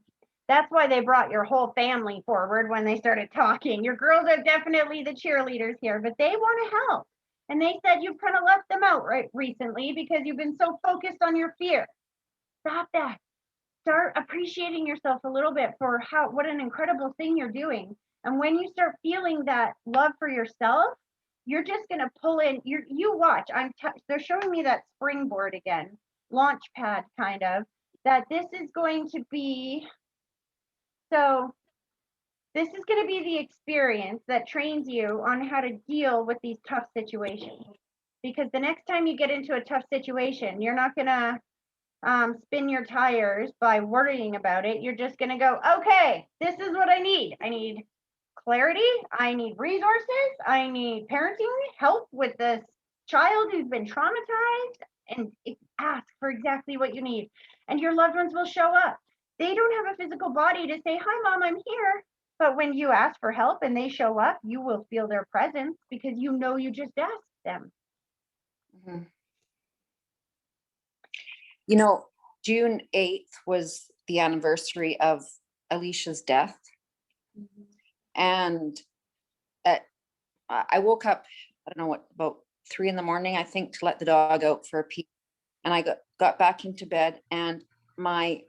That's why they brought your whole family forward when they started talking. Your girls are definitely the cheerleaders here, but they want to help. And they said you've kind of left them out right recently because you've been so focused on your fear. Stop that. Start appreciating yourself a little bit for what an incredible thing you're doing. And when you start feeling that love for yourself, you're just going to pull in, you watch, they're showing me that springboard again, launch pad kind of, that this is going to be, so this is going to be the experience that trains you on how to deal with these tough situations. Because the next time you get into a tough situation, you're not going to spin your tires by worrying about it. You're just going to go, okay, this is what I need. I need clarity. I need resources. I need parenting help with this child who's been traumatized, and ask for exactly what you need. And your loved ones will show up. They don't have a physical body to say, hi, mom, I'm here. But when you ask for help and they show up, you will feel their presence because you know you just asked them. Mhm. You know, June 8th was the anniversary of Alicia's death. And I woke up, I don't know what, about 3 a.m, I think, to let the dog out for a pee. And I got back into bed, and the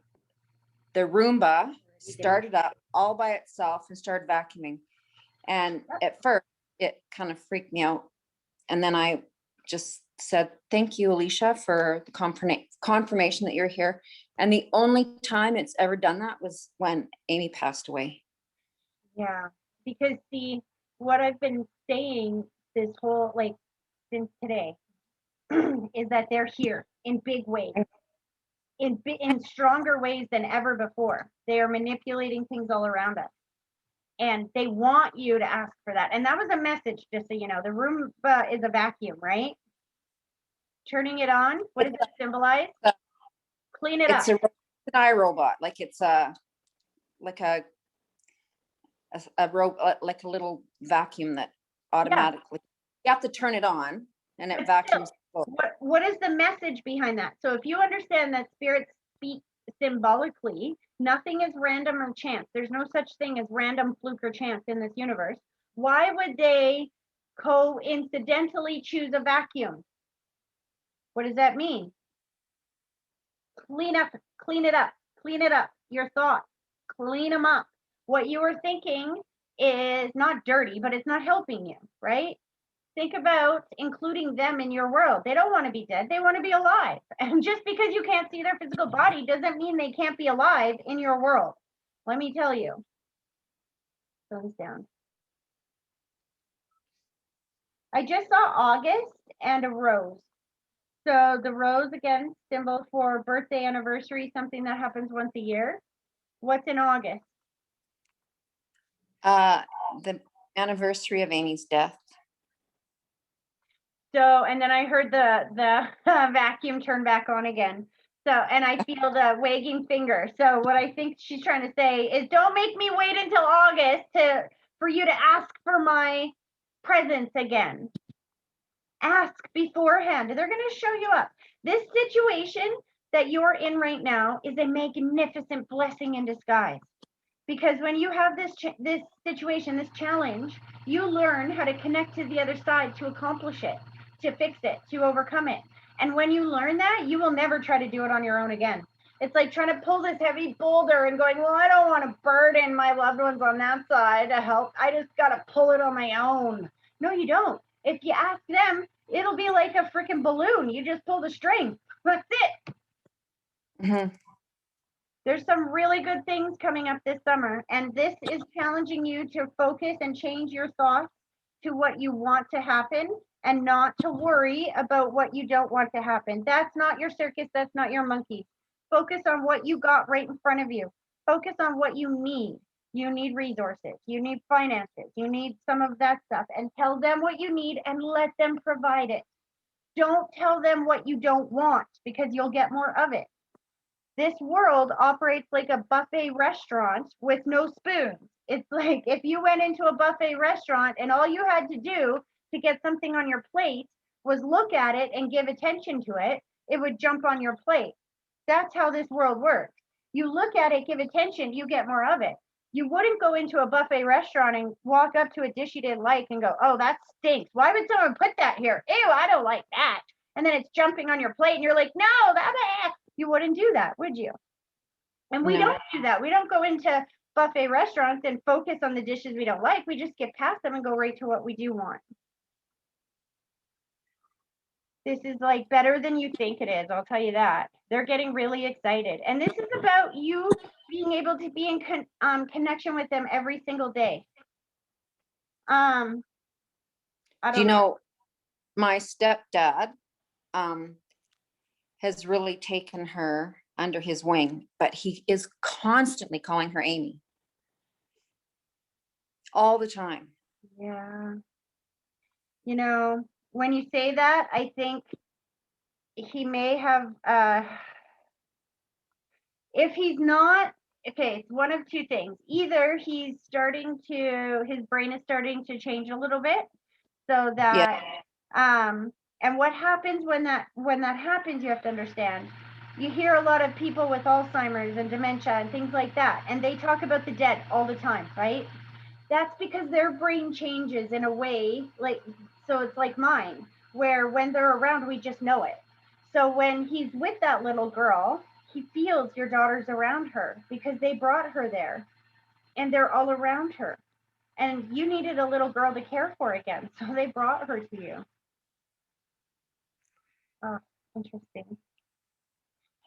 Roomba started up all by itself and started vacuuming. And at first it kind of freaked me out. And then I just said, thank you, Alicia, for the confirmation that you're here. And the only time it's ever done that was when Amy passed away. Yeah, because see, what I've been saying this whole, since today, is that they're here in big ways, in stronger ways than ever before. They are manipulating things all around us. And they want you to ask for that. And that was a message, just so you know. The Roomba is a vacuum, right? Turning it on, what does it symbolize? Clean it up. It's an iRobot, like it's a robot, like a little vacuum that automatically, you have to turn it on and it vacuums. What is the message behind that? So if you understand that spirits speak symbolically, nothing is random or chance. There's no such thing as random, fluke, or chance in this universe. Why would they coincidentally choose a vacuum? What does that mean? Clean it up. Your thoughts, clean them up. What you were thinking is not dirty, but it's not helping you, right? Think about including them in your world. They don't want to be dead. They want to be alive. And just because you can't see their physical body doesn't mean they can't be alive in your world. Let me tell you. Thumbs down. I just saw August and a rose. So the rose, again, symbol for birthday, anniversary, something that happens once a year. What's in August? The anniversary of Amy's death. So, and then I heard the vacuum turn back on again. So, and I feel the wagging finger. So what I think she's trying to say is, don't make me wait until August for you to ask for my presence again. Ask beforehand. They're going to show you up. This situation that you're in right now is a magnificent blessing in disguise. Because when you have this situation, this challenge, you learn how to connect to the other side to accomplish it, to fix it, to overcome it. And when you learn that, you will never try to do it on your own again. It's like trying to pull this heavy boulder and going, well, I don't want to burden my loved ones on that side to help. I just got to pull it on my own. No, you don't. If you ask them, it'll be like a freaking balloon. You just pull the string. That's it. Mm-hmm. There's some really good things coming up this summer, and this is challenging you to focus and change your thoughts to what you want to happen and not to worry about what you don't want to happen. That's not your circus. That's not your monkey. Focus on what you got right in front of you. Focus on what you need. You need resources. You need finances. You need some of that stuff, and tell them what you need and let them provide it. Don't tell them what you don't want, because you'll get more of it. This world operates like a buffet restaurant with no spoons. It's like if you went into a buffet restaurant and all you had to do to get something on your plate was look at it and give attention to it, it would jump on your plate. That's how this world works. You look at it, give attention, you get more of it. You wouldn't go into a buffet restaurant and walk up to a dish you didn't like and go, oh, that stinks. Why would someone put that here? Ew, I don't like that. And then it's jumping on your plate and you're like, no, you wouldn't do that, would you? And we No. don't do that. We don't go into buffet restaurants and focus on the dishes we don't like. We just skip past them and go right to what we do want. This is like better than you think it is. I'll tell you that. They're getting really excited. And this is about you being able to be in connection with them every single day. I Do don't you know, my stepdad has really taken her under his wing, but he is constantly calling her Amy. All the time. Yeah. You know, when you say that, I think he may have, if he's not, okay, it's one of two things. Either his brain is starting to change a little bit so that, and what happens when that happens, you have to understand. You hear a lot of people with Alzheimer's and dementia and things like that, and they talk about the dead all the time, right? That's because their brain changes in a way, like, so it's like mine, where when they're around, we just know it. So when he's with that little girl, he feels your daughter's around her because they brought her there and they're all around her. And you needed a little girl to care for again, so they brought her to you. Oh, interesting.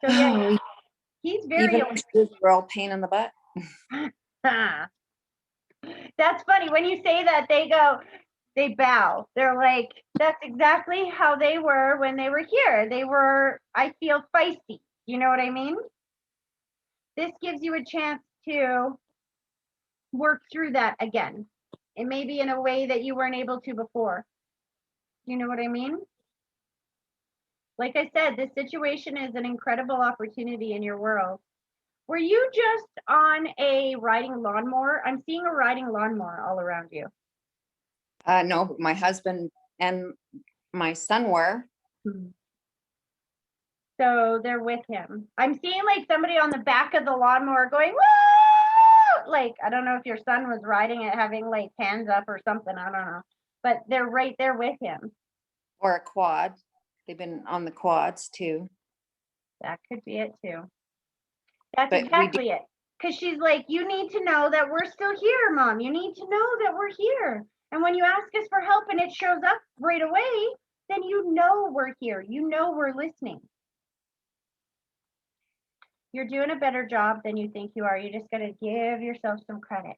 So yeah, he's very Even a girl pain in the butt. That's funny. When you say that, they bow. They're like, that's exactly how they were when they were here. They were, I feel feisty. You know what I mean? This gives you a chance to work through that again. It may be in a way that you weren't able to before. You know what I mean? Like I said, this situation is an incredible opportunity in your world. Were you just on a riding lawnmower? I'm seeing a riding lawnmower all around you. No, but my husband and my son were. So they're with him. I'm seeing like somebody on the back of the lawnmower going, woo! Like, I don't know if your son was riding it, having like hands up or something. I don't know. But they're right there with him. Or a quad. They've been on the quads too. That could be it too. That's But exactly it. Because she's like, you need to know that we're still here, Mom. You need to know that we're here. And when you ask us for help and it shows up right away, then you know we're here. You know we're listening. You're doing a better job than you think you are. You just got to give yourself some credit.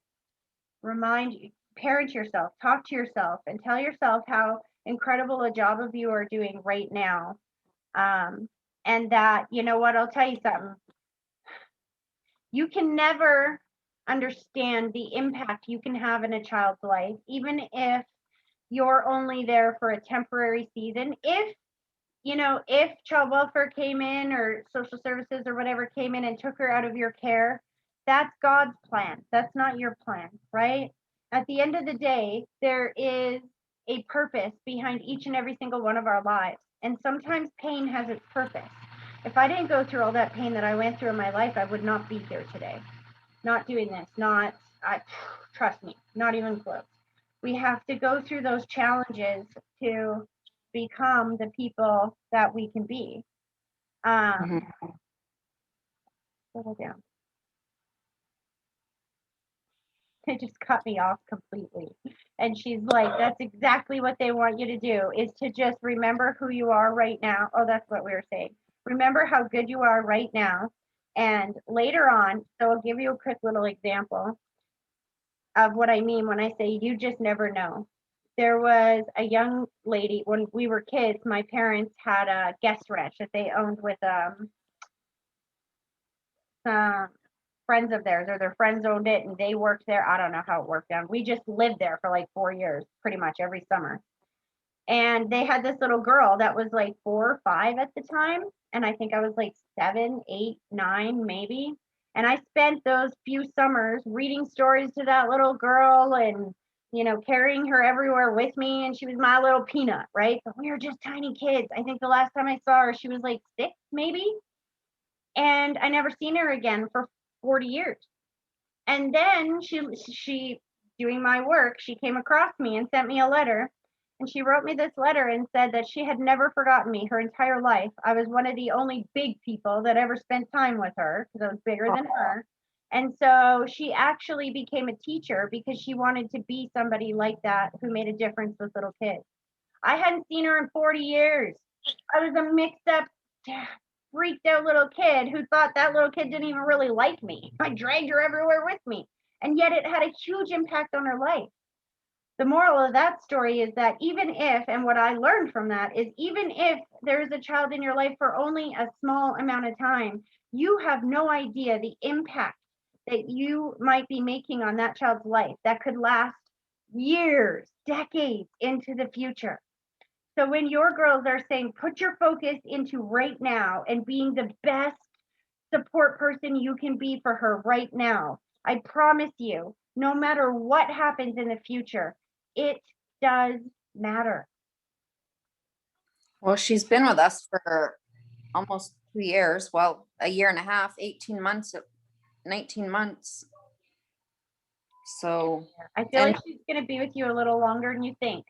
Parent yourself, talk to yourself, and tell yourself how incredible a job of you are doing right now. And that, you know what, I'll tell you something. You can never understand the impact you can have in a child's life, even if you're only there for a temporary season. If child welfare came in or social services or whatever came in and took her out of your care, that's God's plan. That's not your plan, right? At the end of the day, there is a purpose behind each and every single one of our lives. And sometimes pain has its purpose. If I didn't go through all that pain that I went through in my life, I would not be here today. Not doing this, trust me, not even close. We have to go through those challenges to become the people that we can be. Settle down. It just cut me off completely. And she's like, that's exactly what they want you to do, is to just remember who you are right now. Oh, that's what we were saying. Remember how good you are right now. And later on, so I'll give you a quick little example of what I mean when I say you just never know. There was a young lady, when we were kids, my parents had a guest ranch that they owned with some friends of theirs, or their friends owned it and they worked there. I don't know how it worked out. We just lived there for like 4 years, pretty much every summer. And they had this little girl that was like 4 or 5 at the time. And I think I was like 7, 8, 9, maybe. And I spent those few summers reading stories to that little girl and, carrying her everywhere with me. And she was my little peanut, right? But we were just tiny kids. I think the last time I saw her, she was like 6, maybe. And I never seen her again for 40 years. And then she doing my work, she came across me and sent me a letter. And she wrote me this letter and said that she had never forgotten me her entire life. I was one of the only big people that ever spent time with her because I was bigger than her. And so she actually became a teacher because she wanted to be somebody like that who made a difference with little kids. I hadn't seen her in 40 years. I was a mixed up, freaked out little kid who thought that little kid didn't even really like me. I dragged her everywhere with me. And yet it had a huge impact on her life. The moral of that story is that even if, and what I learned from that is even if there is a child in your life for only a small amount of time, you have no idea the impact that you might be making on that child's life that could last years, decades into the future. So when your girls are saying, put your focus into right now and being the best support person you can be for her right now, I promise you, no matter what happens in the future, it does matter. Well, she's been with us for almost 2 years. Well, a year and a half, 18 months, 19 months. So I feel like she's going to be with you a little longer than you think.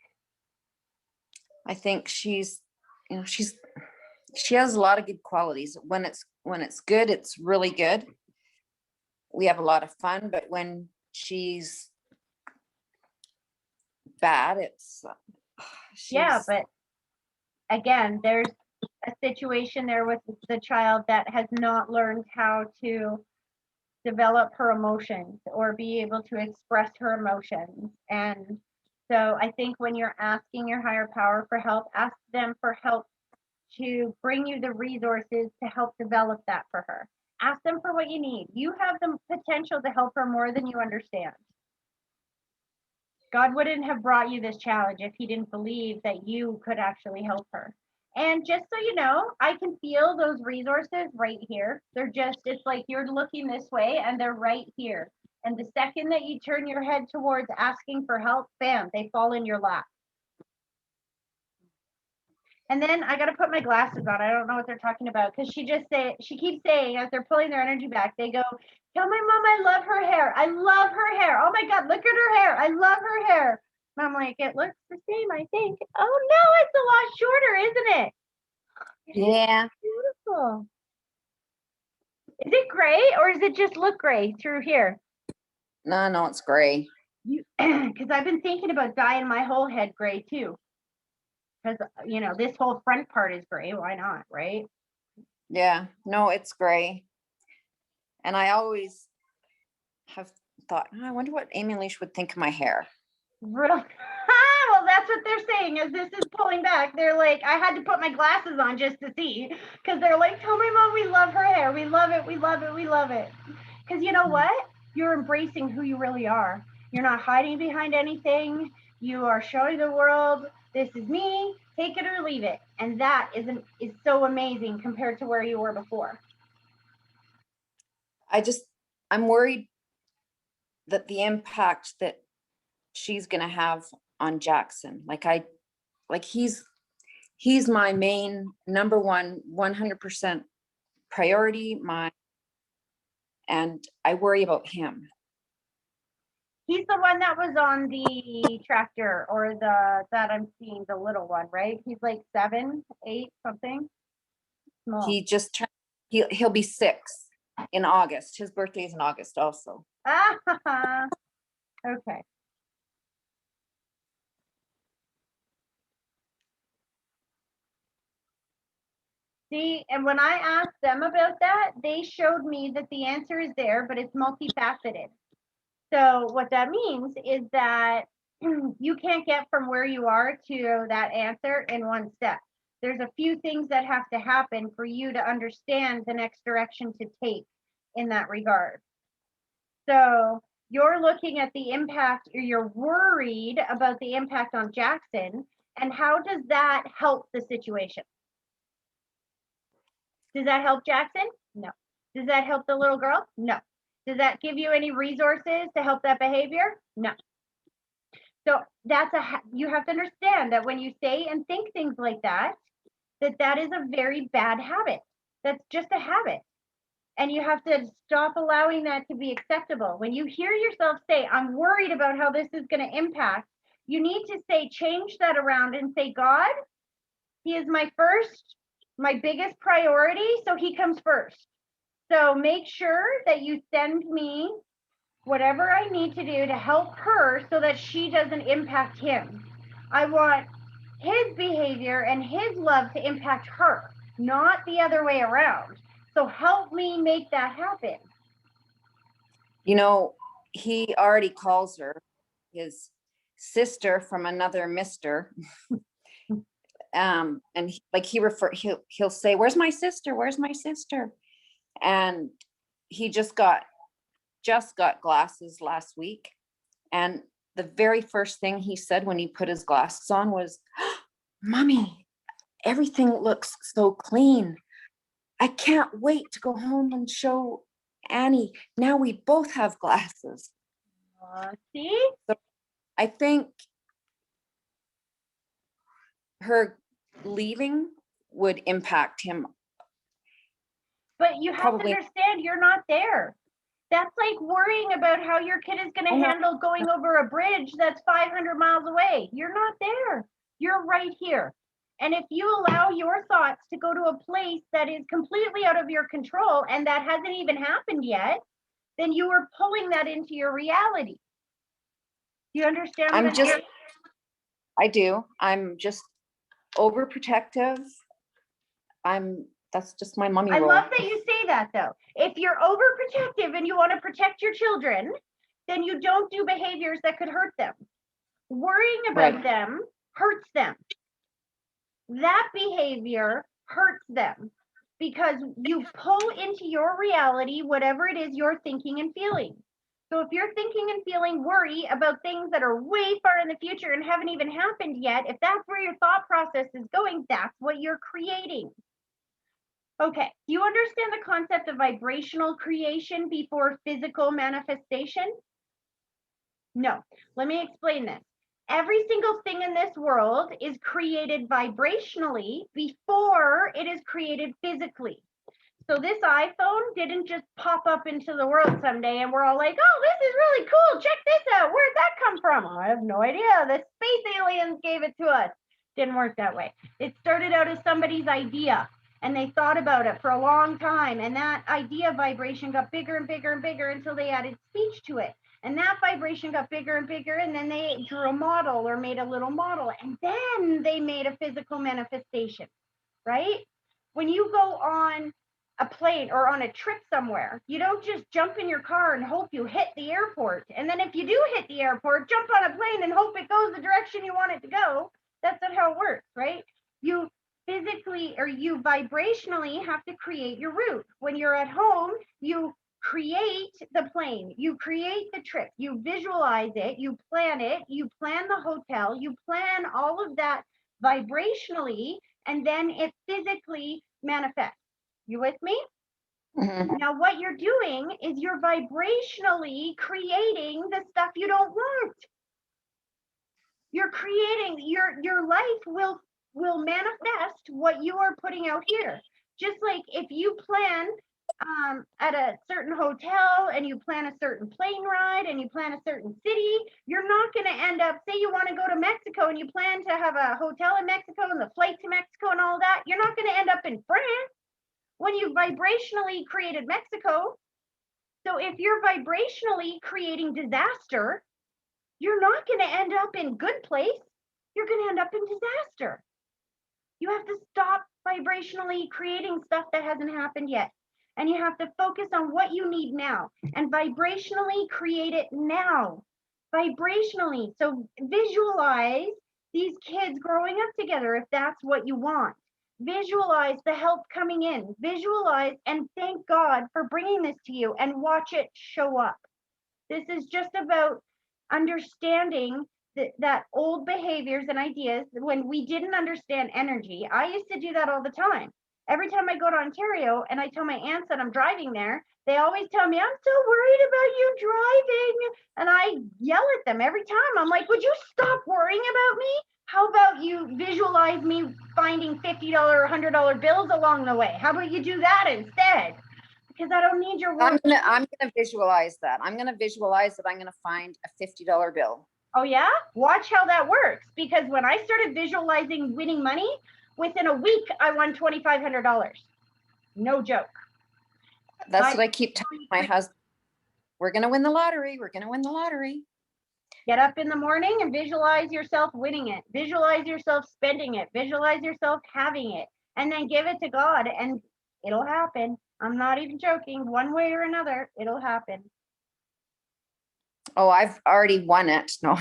I think she's, you know, she has a lot of good qualities. When it's good, it's really good. We have a lot of fun, but when she's bad, Yeah, but again, there's a situation there with the child that has not learned how to develop her emotions or be able to express her emotions. And so I think when you're asking your higher power for help, ask them for help to bring you the resources to help develop that for her. Ask them for what you need. You have the potential to help her more than you understand. God wouldn't have brought you this challenge if he didn't believe that you could actually help her. And just so you know, I can feel those resources right here. It's like you're looking this way and they're right here. And the second that you turn your head towards asking for help, bam, they fall in your lap. And then I got to put my glasses on. I don't know what they're talking about because she keeps saying as they're pulling their energy back, they go, tell my mom I love her hair. I love her hair. Oh my God, look at her hair. I love her hair. And I'm like, it looks the same, I think. Oh no, it's a lot shorter, isn't it? yeah. Beautiful. Is it gray or does it just look gray through here? No, it's gray. Because I've been thinking about dyeing my whole head gray too. Because, this whole front part is gray. Why not, right? Yeah, no, it's gray. And I always have thought, I wonder what Amy Leash would think of my hair. Real. Well, that's what they're saying as this is pulling back. They're like, I had to put my glasses on just to see because they're like, tell my mom we love her hair. We love it. We love it. We love it. Because you know what? You're embracing who you really are. You're not hiding behind anything. You are showing the world, this is me, take it or leave it. And that is so amazing compared to where you were before. I'm worried that the impact that she's going to have on Jackson, he's my main number one, 100% priority, and I worry about him. He's the one that was on the tractor or that I'm seeing, the little one, right? He's like 7, 8, something. Small. He just turned, he'll be 6 in August. His birthday is in August also. Okay. See, and when I asked them about that, they showed me that the answer is there, but it's multifaceted. So what that means is that you can't get from where you are to that answer in one step. There's a few things that have to happen for you to understand the next direction to take in that regard. So you're looking at the impact, or you're worried about the impact on Jackson, and how does that help the situation? Does that help Jackson? No. Does that help the little girl? No. Does that give you any resources to help that behavior? No. So you have to understand that when you say and think things like that, that is a very bad habit. That's just a habit. And you have to stop allowing that to be acceptable. When you hear yourself say, I'm worried about how this is going to impact, you need to say, change that around and say, God, He is my biggest priority, so He comes first. So make sure that you send me whatever I need to do to help her so that she doesn't impact him. I want his behavior and his love to impact her, not the other way around. So help me make that happen. You know, he already calls her his sister from another mister. And he'll say, where's my sister? Where's my sister? And he just got glasses last week. And the very first thing he said when he put his glasses on was, Mommy, everything looks so clean. I can't wait to go home and show Annie. Now we both have glasses. See? So I think her leaving would impact him. But you have Probably. to understand you're not there. That's like worrying about how your kid is going to handle going over a bridge that's 500 miles away. You're not there. You're right here. And if you allow your thoughts to go to a place that is completely out of your control and that hasn't even happened yet, then you are pulling that into your reality. Do you understand what I'm saying? I do. I'm just overprotective. That's just my mommy role. I love that you say that though. If you're overprotective and you want to protect your children, then you don't do behaviors that could hurt them. Worrying about them hurts them. That behavior hurts them because you pull into your reality whatever it is you're thinking and feeling. So if you're thinking and feeling worry about things that are way far in the future and haven't even happened yet, if that's where your thought process is going, that's what you're creating. Okay, do you understand the concept of vibrational creation before physical manifestation? No, let me explain this. Every single thing in this world is created vibrationally before it is created physically. So this iPhone didn't just pop up into the world someday and we're all like, oh, this is really cool. Check this out. Where'd that come from? I have no idea. The space aliens gave it to us. Didn't work that way. It started out as somebody's idea and they thought about it for a long time. And that idea vibration got bigger and bigger and bigger until they added speech to it. And that vibration got bigger and bigger, and then they drew a model or made a little model, and then they made a physical manifestation, right? When you go on a plane or on a trip somewhere, you don't just jump in your car and hope you hit the airport. And then if you do hit the airport, jump on a plane and hope it goes the direction you want it to go. That's not how it works, right? You physically or you vibrationally have to create your route. When you're at home, you create the plane, you create the trip, you visualize it, you plan the hotel, you plan all of that vibrationally, and then it physically manifests. You with me? Mm-hmm. Now what you're doing is you're vibrationally creating the stuff you don't want. You're creating your life will manifest what you are putting out here. Just like if you plan at a certain hotel and you plan a certain plane ride and you plan a certain city, you're not going to end up, say you want to go to Mexico and you plan to have a hotel in Mexico and the flight to Mexico and all that, you're not going to end up in France when you vibrationally created Mexico. So if you're vibrationally creating disaster, you're not going to end up in good place. You're going to end up in disaster. You have to stop vibrationally creating stuff that hasn't happened yet. And you have to focus on what you need now and vibrationally create it now. Vibrationally. So visualize these kids growing up together if that's what you want. Visualize the help coming in. Visualize and thank God for bringing this to you and watch it show up. This is just about understanding that old behaviors and ideas. When we didn't understand energy, I used to do that all the time. Every time I go to Ontario and I tell my aunts that I'm driving there, they always tell me, I'm so worried about you driving. And I yell at them every time. I'm like, would you stop worrying about me? How about you visualize me finding $50 or $100 bills along the way? How about you do that instead? because I don't need your I'm work. gonna visualize that. I'm gonna visualize that I'm gonna find a $50 bill. Oh yeah? Watch how that works. Because when I started visualizing winning money, within a week, I won $2,500. No joke. That's what I keep telling my husband. We're gonna win the lottery. We're gonna win the lottery. Get up in the morning and visualize yourself winning it. Visualize yourself spending it. Visualize yourself having it. And then give it to God and it'll happen. I'm not even joking. One way or another, it'll happen. Oh, I've already won it. No,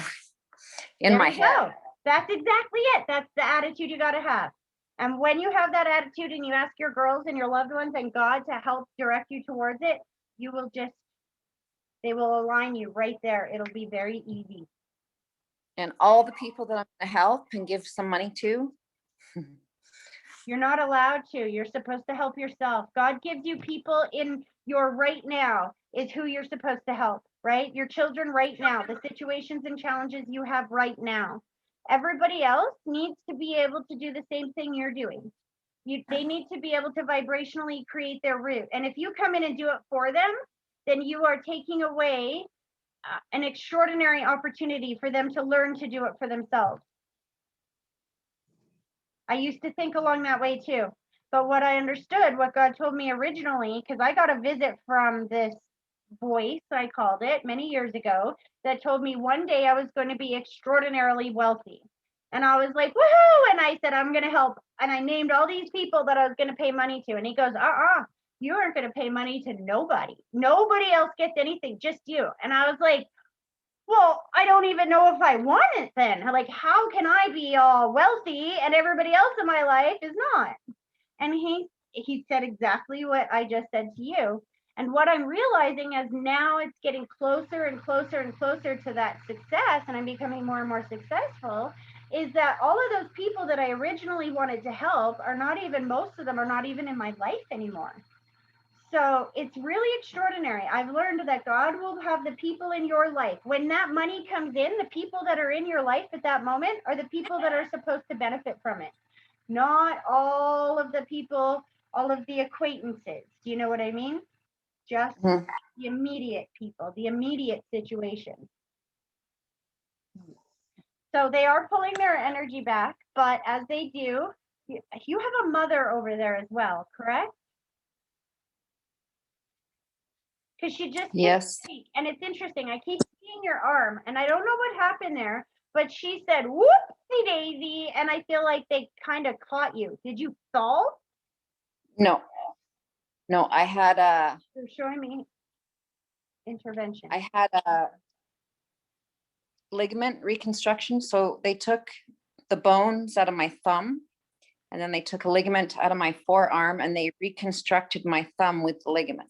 in There my you head. go. That's exactly it. That's the attitude you got to have. And when you have that attitude and you ask your girls and your loved ones and God to help direct you towards it, you will just, they will align you right there. It'll be very easy. And all the people that I'm gonna help and give some money to. You're not allowed to. You're supposed to help yourself. God gives you people in your right now is who you're supposed to help, right? Your children right now, the situations and challenges you have right now. Everybody else needs to be able to do the same thing you're doing. They need to be able to vibrationally create their root. And if you come in and do it for them, then you are taking away an extraordinary opportunity for them to learn to do it for themselves. I used to think along that way too. But what I understood, what God told me originally, because I got a visit from this voice, I called it, many years ago, that told me one day I was going to be extraordinarily wealthy. And I was like, woohoo! And I said, I'm going to help. And I named all these people that I was going to pay money to. And he goes, you aren't going to pay money to nobody. Nobody else gets anything, just you. And I was like, well, I don't even know if I want it then. Like, how can I be all wealthy and everybody else in my life is not? And he said exactly what I just said to you. And what I'm realizing is now it's getting closer and closer and closer to that success, and I'm becoming more and more successful, is that all of those people that I originally wanted to help are not even, most of them are not even in my life anymore. So it's really extraordinary. I've learned that God will have the people in your life. When that money comes in, the people that are in your life at that moment are the people that are supposed to benefit from it. Not all of the people, all of the acquaintances. Do you know what I mean? Just the immediate people, the immediate situation. So they are pulling their energy back, but as they do, you have a mother over there as well, correct? Because she just Yes. and it's interesting. I keep seeing your arm, and I don't know what happened there, but she said, "Whoopsie daisy," and I feel like they kind of caught you. Did you fall? No, I had They're showing me intervention. I had a ligament reconstruction. So they took the bones out of my thumb, and then they took a ligament out of my forearm, and they reconstructed my thumb with the ligament.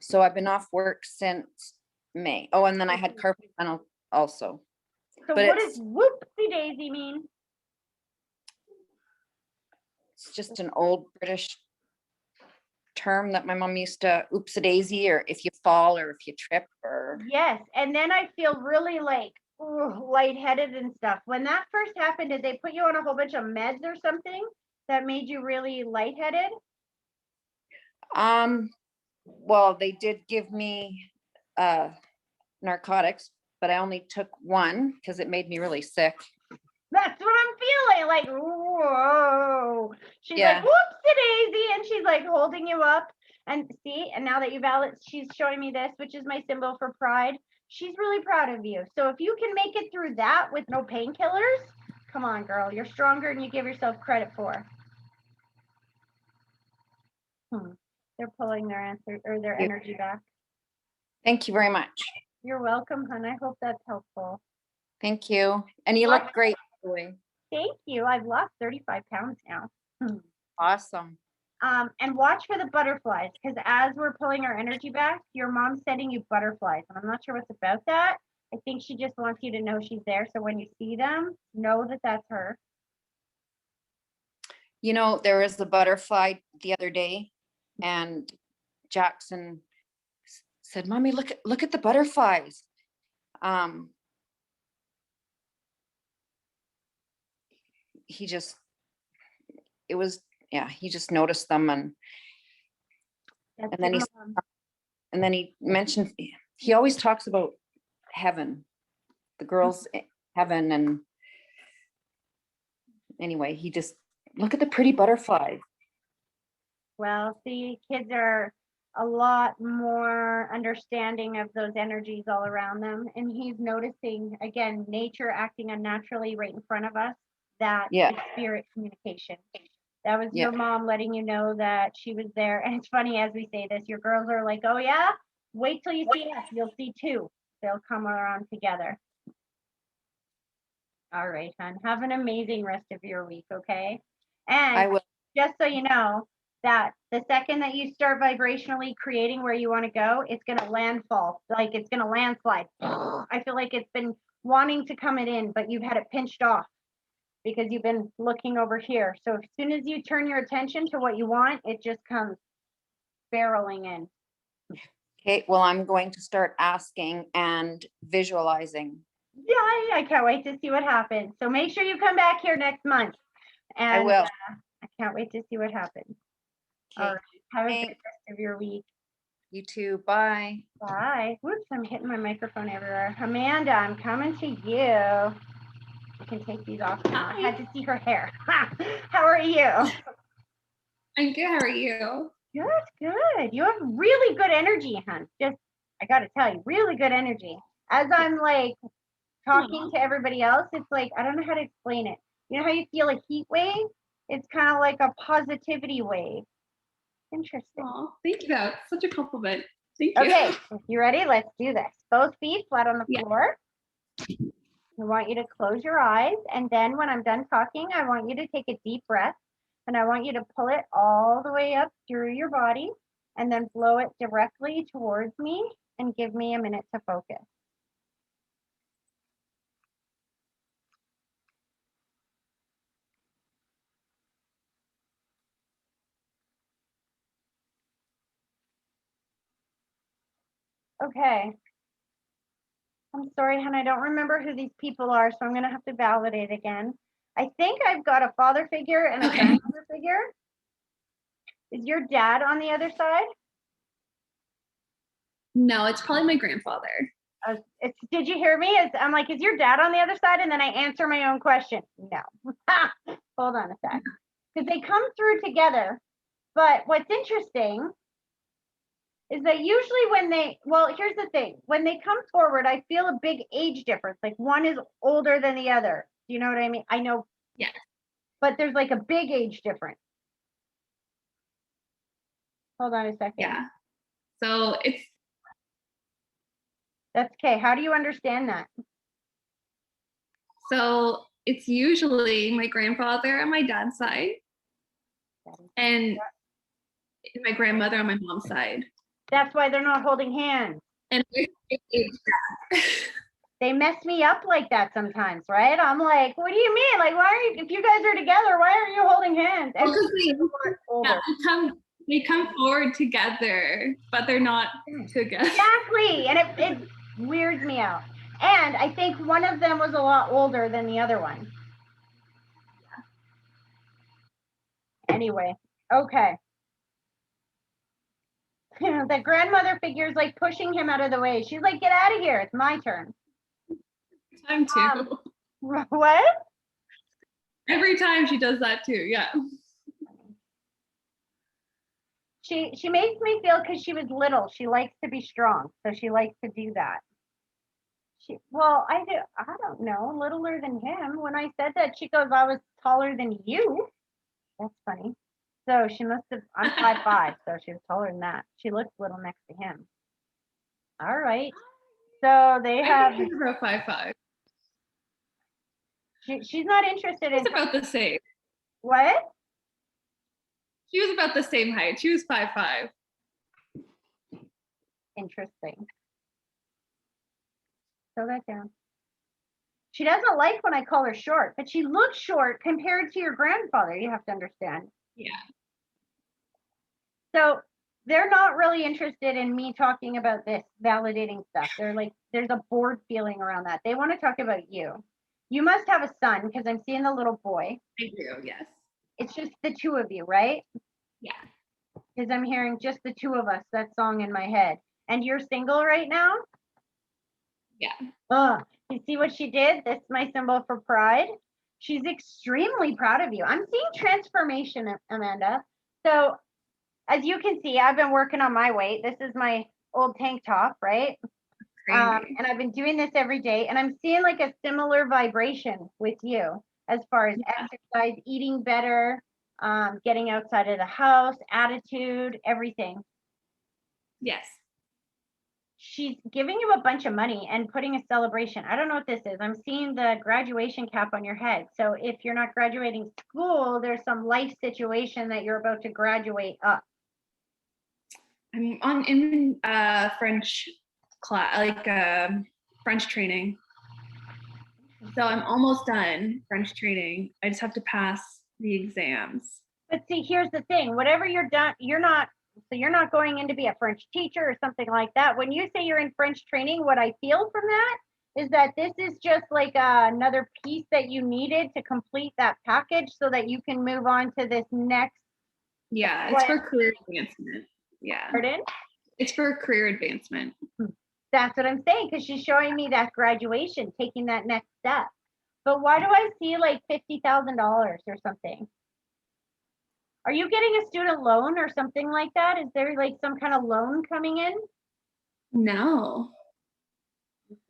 So I've been off work since May. Oh, and then I had carpal tunnel also. So but what it's- does whoopsie daisy mean? It's just an old British term that my mom used to, oops a daisy, or if you fall or if you trip or. Yes, and then I feel really like lightheaded and stuff. When that first happened, did they put you on a whole bunch of meds or something that made you really lightheaded? Well, they did give me narcotics, but I only took one because it made me really sick. That's what I'm feeling, like, whoa. She's Yeah. like, whoopsie daisy, and she's like holding you up. And see, and now that you've out, she's showing me this, which is my symbol for pride. She's really proud of you. So if you can make it through that with no painkillers, come on, girl, you're stronger than you give yourself credit for. They're pulling their answer or their energy back. Thank you very much. You're welcome, hon. I hope that's helpful. Thank you. And you look great. Thank you. I've lost 35 pounds now. Awesome. And watch for the butterflies, because as we're pulling our energy back, your mom's sending you butterflies. And I'm not sure what's about that. I think she just wants you to know she's there. So when you see them, know that that's her. You know, there was the butterfly the other day, and Jackson said, "Mommy, look at the butterflies." He just noticed them, and That's And then your he's, mom. and then he mentioned, he always talks about heaven, the girls' heaven, and anyway, he just, look at the pretty butterfly. Well, see, kids are a lot more understanding of those energies all around them. And he's noticing, again, nature acting unnaturally right in front of us. That Yeah. is spirit communication. That was Yeah. your mom letting you know that she was there. And it's funny as we say this, your girls are like, oh yeah, wait till you see us. You'll see two. They'll come around together. All right, hon. Have an amazing rest of your week, okay? I And will. just so you know, that the second that you start vibrationally creating where you want to go, it's going to landfall. Like it's going to landslide. I feel like it's been wanting to come in, but you've had it pinched off because you've been looking over here. So as soon as you turn your attention to what you want, it just comes barreling in. Okay, well, I'm going to start asking and visualizing. Yeah, I can't wait to see what happens. So make sure you come back here next month. And I will. I can't wait to see what happens. All Okay, right. Have a good thanks. rest of your week. You too. Bye. Bye. Whoops, I'm hitting my microphone everywhere. Amanda, I'm coming to you. You can take these off now. I had to see her hair. How are you? I'm good. How are you? Good, good. You have really good energy, hon. Just, I got to tell you, really good energy. As I'm like talking to everybody else, it's like, I don't know how to explain it. You know how you feel a heat wave? It's kind of like a positivity wave. Interesting. Oh, thank you. That's such a compliment. Thank you. Okay, if you're ready, let's do this. Both feet flat on the Yeah. floor. I want you to close your eyes. And then when I'm done talking, I want you to take a deep breath. And I want you to pull it all the way up through your body and then blow it directly towards me and give me a minute to focus. Okay. I'm sorry, hon, I don't remember who these people are, so I'm going to have to validate again. I think I've got a father figure and a Okay. grandmother figure. Is your dad on the other side? No, it's probably my grandfather. Did you hear me? I'm like, is your dad on the other side? And then I answer my own question. No. Hold on a sec. Because they come through together. But what's interesting is that usually well, here's the thing. When they come forward, I feel a big age difference. Like one is older than the other. Do you know what I mean? I know. Yes. But there's like a big age difference. Hold on a second. Yeah. So it's That's okay. How do you understand that? usually my grandfather on my dad's side and my grandmother on my mom's side. That's why they're not holding hands. And there's a big age gap. They mess me up like that sometimes, right? I'm like, what do you mean? Like, why are you, if you guys are together, why aren't you holding hands? And They come forward together, but they're not together. Exactly. And it weirds me out. And I think one of them was a lot older than the other one. Anyway, okay. The grandmother figure is like pushing him out of the way. She's like, get out of here. It's my turn. Time too. What? Every time she does that too. Yeah. She makes me feel because she was little. She likes to be strong. So she likes to do that. I don't know, littler than him. When I said that, she goes, I was taller than you. That's funny. So she must have, I'm 5'5", so she was taller than that. She looks little next to him. All right. So they have, I think she's about 5'5". she's not interested in. It's about the same. What? She was about the same height. She was 5'5". Interesting. Throw that down. She doesn't like when I call her short, but she looks short compared to your grandfather. You have to understand. Yeah. So they're not really interested in me talking about this validating stuff. They're like, there's a bored feeling around that. They want to talk about you. You must have a son because I'm seeing the little boy. I do, yes. It's just the two of you, right? Yeah. because I'm hearing just the two of us, that song in my head. And you're single right now? Yeah. Oh, you see what she did? That's my symbol for pride. She's extremely proud of you. I'm seeing transformation, Amanda. So as you can see, I've been working on my weight. This is my old tank top, right? Crazy. And I've been doing this every day, and I'm seeing like a similar vibration with you as far as exercise, eating better, getting outside of the house, attitude, everything. Yes. She's giving you a bunch of money and putting a celebration. I don't know what this is. I'm seeing the graduation cap on your head. So if you're not graduating school, there's some life situation that you're about to graduate up. I'm in French class, like French training. So I'm almost done French training. I just have to pass the exams. But see, here's the thing. Whatever you're done, you're not going in to be a French teacher or something like that. When you say you're in French training, what I feel from that is that this is just like another piece that you needed to complete that package so that you can move on to this next. Yeah, it's for career advancement. Yeah. Pardon? It's for career advancement. That's what I'm saying, because she's showing me that graduation, taking that next step. But why do I see like $50,000 or something? Are you getting a student loan or something like that? Is there like some kind of loan coming in? No.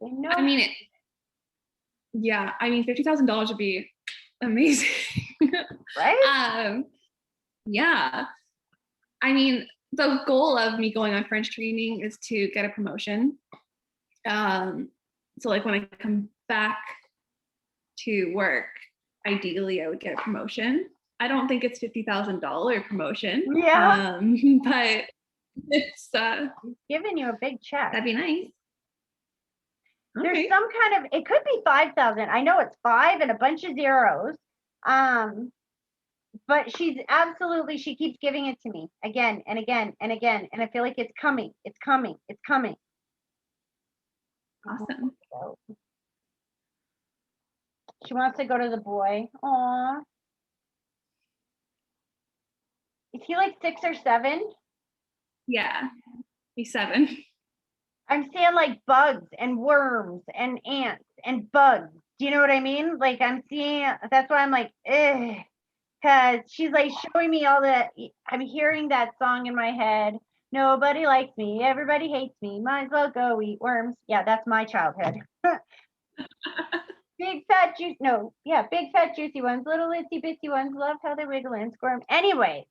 No. I mean, yeah, I mean, $50,000 would be amazing. Right? Yeah. I mean, the goal of me going on French training is to get a promotion. So like when I come back to work, ideally I would get a promotion. I don't think it's $50,000 promotion. Yeah. But it's giving you a big check. That'd be nice. There's Okay. some kind of, it could be 5,000. I know it's 5 and a bunch of zeros. But she keeps giving it to me again and again and again. And I feel like it's coming. It's coming. It's coming. Awesome. She wants to go to the boy. Aw. Is he like 6 or 7? Yeah. He's 7. I'm seeing like bugs and worms and ants and bugs. Do you know what I mean? Like I'm seeing, that's why I'm like, eh. Because she's like showing me all that. I'm hearing that song in my head. Nobody likes me. Everybody hates me. Might as well go eat worms. Yeah, that's my childhood. Big fat juice. No, yeah, big fat juicy ones. Little itsy bitsy ones. Love how they wiggle and squirm. Anyway,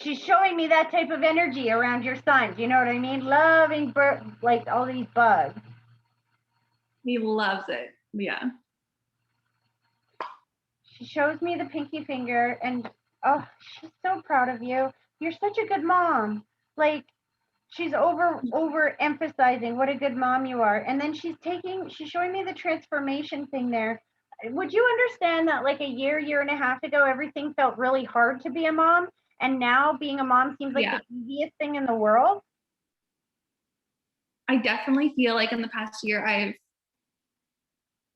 she's showing me that type of energy around your son. Do you know what I mean? Loving like all these bugs. He loves it. Yeah. She shows me the pinky finger and oh, she's so proud of you. You're such a good mom. Like she's over emphasizing what a good mom you are. And then she's showing me the transformation thing there. Would you understand that like a year and a half ago, everything felt really hard to be a mom? And now being a mom seems like the easiest thing in the world? I definitely feel like in the past year, I've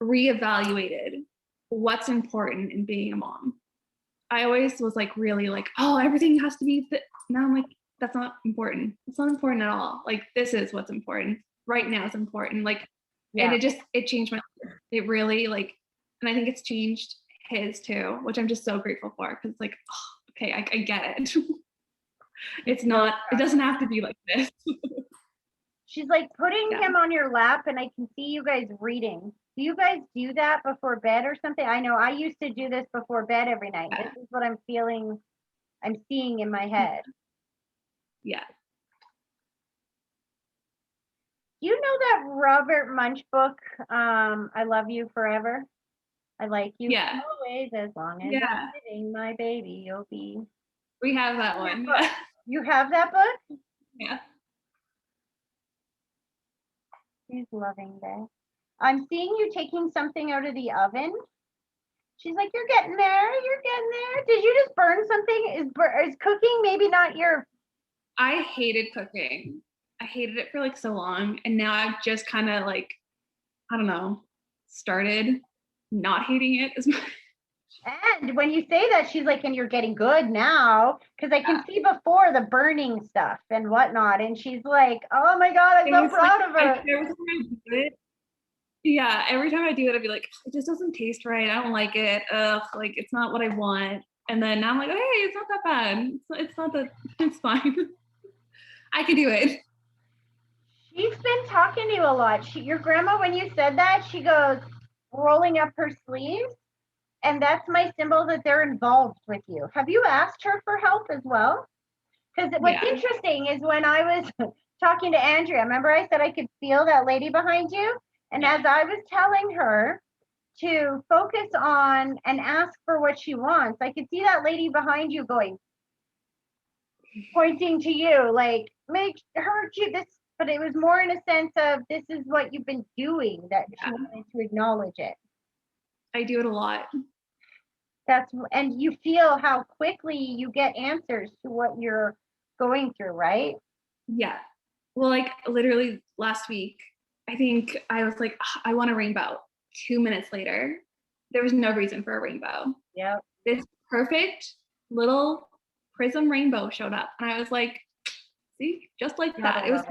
reevaluated what's important in being a mom. I always was like really like, oh, everything has to be fit. Now I'm like, that's not important. It's not important at all. Like this is what's important. Right now is important. Like, and it changed my life. It really like, and I think it's changed his too, which I'm just so grateful for because like, oh, okay, I get it. It's not, it doesn't have to be like this. She's like putting him on your lap and I can see you guys reading. Do you guys do that before bed or something? I know I used to do this before bed every night. This is what I'm feeling, I'm seeing in my head. Yeah. You know that Robert Munch book, I Love You Forever? I like you always, as long as I'm living, my baby, you'll be. We have that one. You have that book? Yeah. She's loving that. I'm seeing you taking something out of the oven. She's like, you're getting there. You're getting there. Did you just burn something? Is cooking maybe not your? I hated cooking. I hated it for like so long. And now I've just kind of like, I don't know, started not hating it as much. And when you say that, she's like, and you're getting good now, because I can see before the burning stuff and whatnot. And she's like, oh my God, I'm It so was proud like, of her. every time I do it, yeah, every time I do it, I'd be like, it just doesn't taste right. I don't like it. Ugh, like it's not what I want. And then now I'm like, hey, it's not that bad. It's not that, it's fine. I can do it. She's been talking to you a lot. Your grandma, when you said that, she goes rolling up her sleeves. And that's my symbol that they're involved with you. Have you asked her for help as well? Because what's interesting is when I was talking to Andrea, remember I said I could feel that lady behind you? And as I was telling her to focus on and ask for what she wants, I could see that lady behind you going, pointing to you, like, make her do this. But it was more in a sense of this is what you've been doing, that she wanted to acknowledge it. I do it a lot. And you feel how quickly you get answers to what you're going through, right? Yeah. Well, like literally last week, I think I was like, I want a rainbow. 2 minutes later, there was no reason for a rainbow. Yeah. This perfect little prism rainbow showed up. And I was like, see, just like that. It was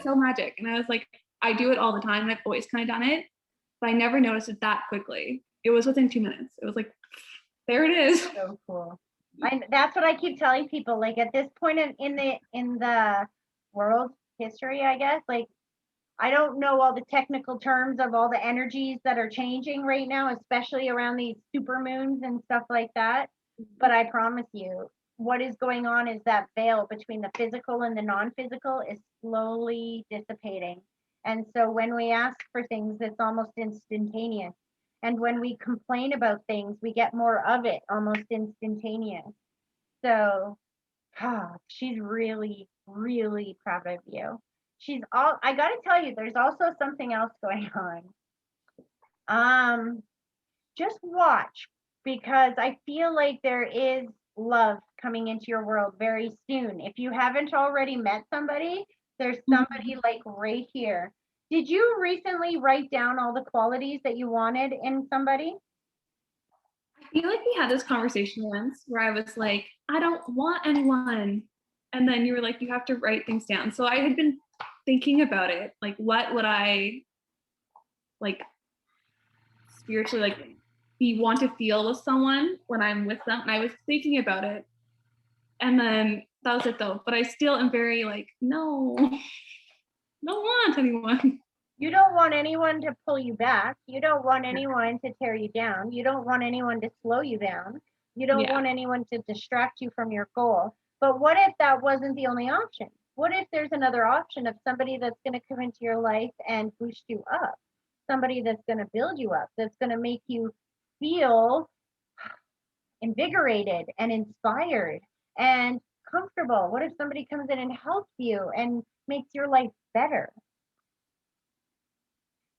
so magic. And I was like, I do it all the time. And I've always kind of done it, but I never noticed it that quickly. It was within 2 minutes. It was like, there it is. So cool. That's what I keep telling people. Like at this point in the world history, I guess, like I don't know all the technical terms of all the energies that are changing right now, especially around these super moons and stuff like that. But I promise you, what is going on is that veil between the physical and the non-physical is slowly dissipating. And so when we ask for things, it's almost instantaneous. And when we complain about things, we get more of it, almost instantaneous. So she's really, really proud of you. I got to tell you, there's also something else going on. Just watch, because I feel like there is love coming into your world very soon. If you haven't already met somebody, there's somebody like right here. Did you recently write down all the qualities that you wanted in somebody? I feel like we had this conversation once where I was like, I don't want anyone. And then you were like, you have to write things down. So I had been thinking about it. Like, what would I like spiritually like want to feel with someone when I'm with them? And I was thinking about it. And then that was it though. But I still am very like, no, don't want anyone. You don't want anyone to pull you back. You don't want anyone to tear you down. You don't want anyone to slow you down. You don't want anyone to distract you from your goal. But what if that wasn't the only option? What if there's another option of somebody that's going to come into your life and boost you up? Somebody that's going to build you up, that's going to make you feel invigorated and inspired and comfortable. What if somebody comes in and helps you and makes your life better?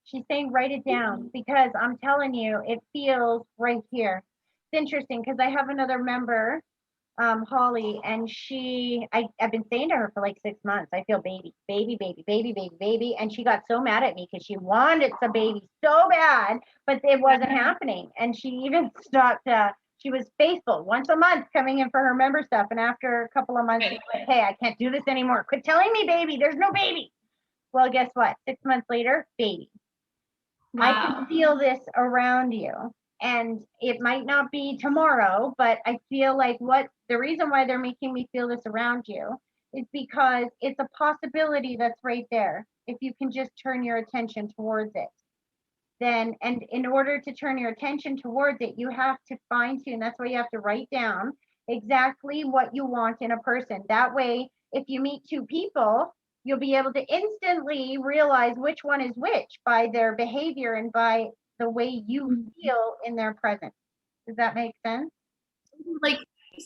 She's saying write it down, because I'm telling you, it feels right here. It's interesting because I have another member, Holly, and I've been saying to her for like 6 months, I feel baby, baby, baby, baby, baby, baby. And she got so mad at me because she wanted some baby so bad, but it wasn't happening. And she even stopped, she was faithful once a month coming in for her member stuff. And after a couple of months, she's like, hey, I can't do this anymore. Quit telling me baby, there's no baby. Well, guess what? 6 months later, baby. Wow. I can feel this around you, and it might not be tomorrow, but I feel like the reason why they're making me feel this around you is because it's a possibility that's right there. If you can just turn your attention towards it, and in order to turn your attention towards it, you have to fine tune. That's why you have to write down exactly what you want in a person. That way, if you meet two people, you'll be able to instantly realize which one is which by their behavior and by the way you feel in their presence. Does that make sense? Like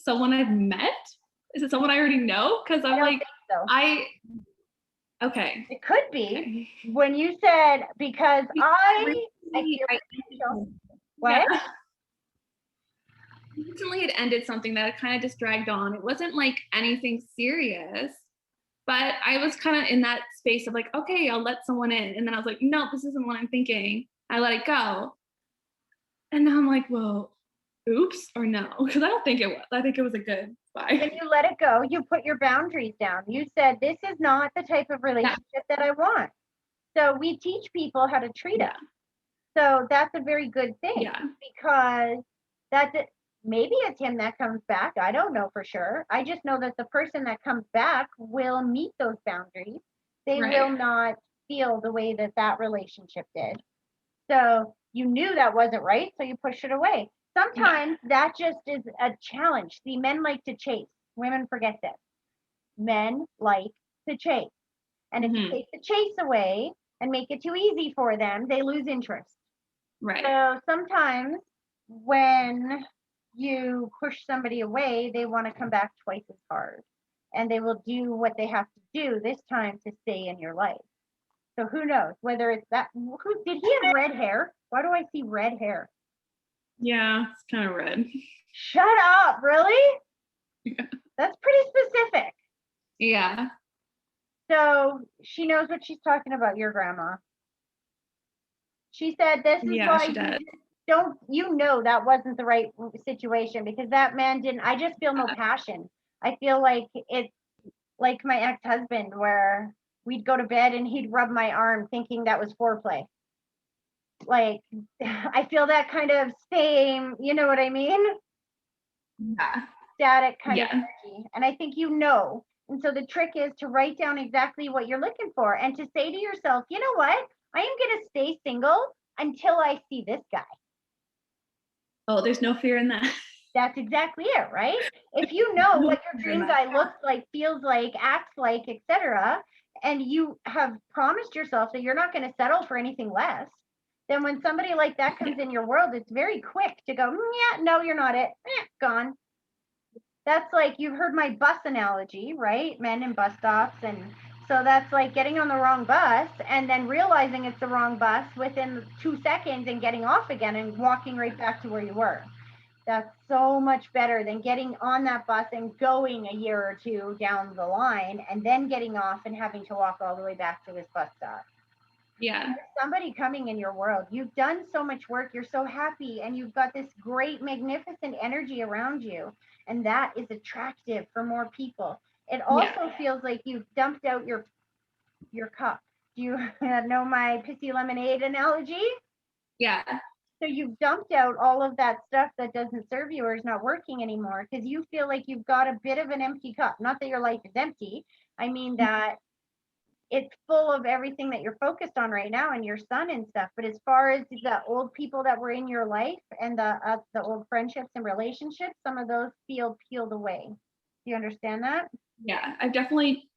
someone I've met? Is it someone I already know? Because I'm like, so. Okay. It could be when you said, because what? Yeah. Recently it ended something that kind of just dragged on. It wasn't like anything serious. But I was kind of in that space of like, okay, I'll let someone in. And then I was like, no, this isn't what I'm thinking. I let it go. And now I'm like, well, oops or no? Because I don't think it was. I think it was a good When bye. you let it go, you put your boundaries down. You said, this is not the type of relationship that I want. So we teach people how to treat Yeah. us. So that's a very good thing Yeah. because maybe it's him that comes back. I don't know for sure. I just know that the person that comes back will meet those boundaries. They Right. will not feel the way that that relationship did. So you knew that wasn't right, so you push it away. Sometimes that just is a challenge. See, men like to chase. Women forget this. Men like to chase. And if you Mhm. take the chase away and make it too easy for them, they lose interest. Right. So sometimes when you push somebody away, they want to come back twice as hard. And they will do what they have to do this time to stay in your life. So who knows whether it's that. Who did he have red hair? Why do I see red hair? Yeah, it's kind of red. Shut up, really? Yeah. That's pretty specific. Yeah. So she knows what she's talking about, your grandma. She said this is Yeah, why she does. you know that wasn't the right situation because that man didn't. I just feel no passion. I feel like it's like my ex-husband where we'd go to bed and he'd rub my arm thinking that was foreplay. Like I feel that kind of same, you know what I mean? Yeah. Static kind of Yeah. energy. And I think you know. And so the trick is to write down exactly what you're looking for and to say to yourself, you know what? I am going to stay single until I see this guy. Oh, there's no fear in that. That's exactly it, right? If you know No what your fear in dream that. guy looks like, feels like, acts like, etc., and you have promised yourself that you're not going to settle for anything less, then when somebody like that comes in your world, it's very quick to go, yeah, no, you're not it. Gone. That's like, you've heard my bus analogy, right? Men and bus stops. And so that's like getting on the wrong bus and then realizing it's the wrong bus within 2 seconds and getting off again and walking right back to where you were. That's so much better than getting on that bus and going a year or two down the line and then getting off and having to walk all the way back to this bus stop. Yeah. There's somebody coming in your world. You've done so much work. You're so happy and you've got this great, magnificent energy around you. And that is attractive for more people. It also feels like you've dumped out your cup. Do you know my pissy lemonade analogy? Yeah. So you've dumped out all of that stuff that doesn't serve you or is not working anymore because you feel like you've got a bit of an empty cup. Not that your life is empty. I mean that it's full of everything that you're focused on right now and your son and stuff. But as far as the old people that were in your life and the old friendships and relationships, some of those feel peeled away. Do you understand that? Yeah. I've definitely,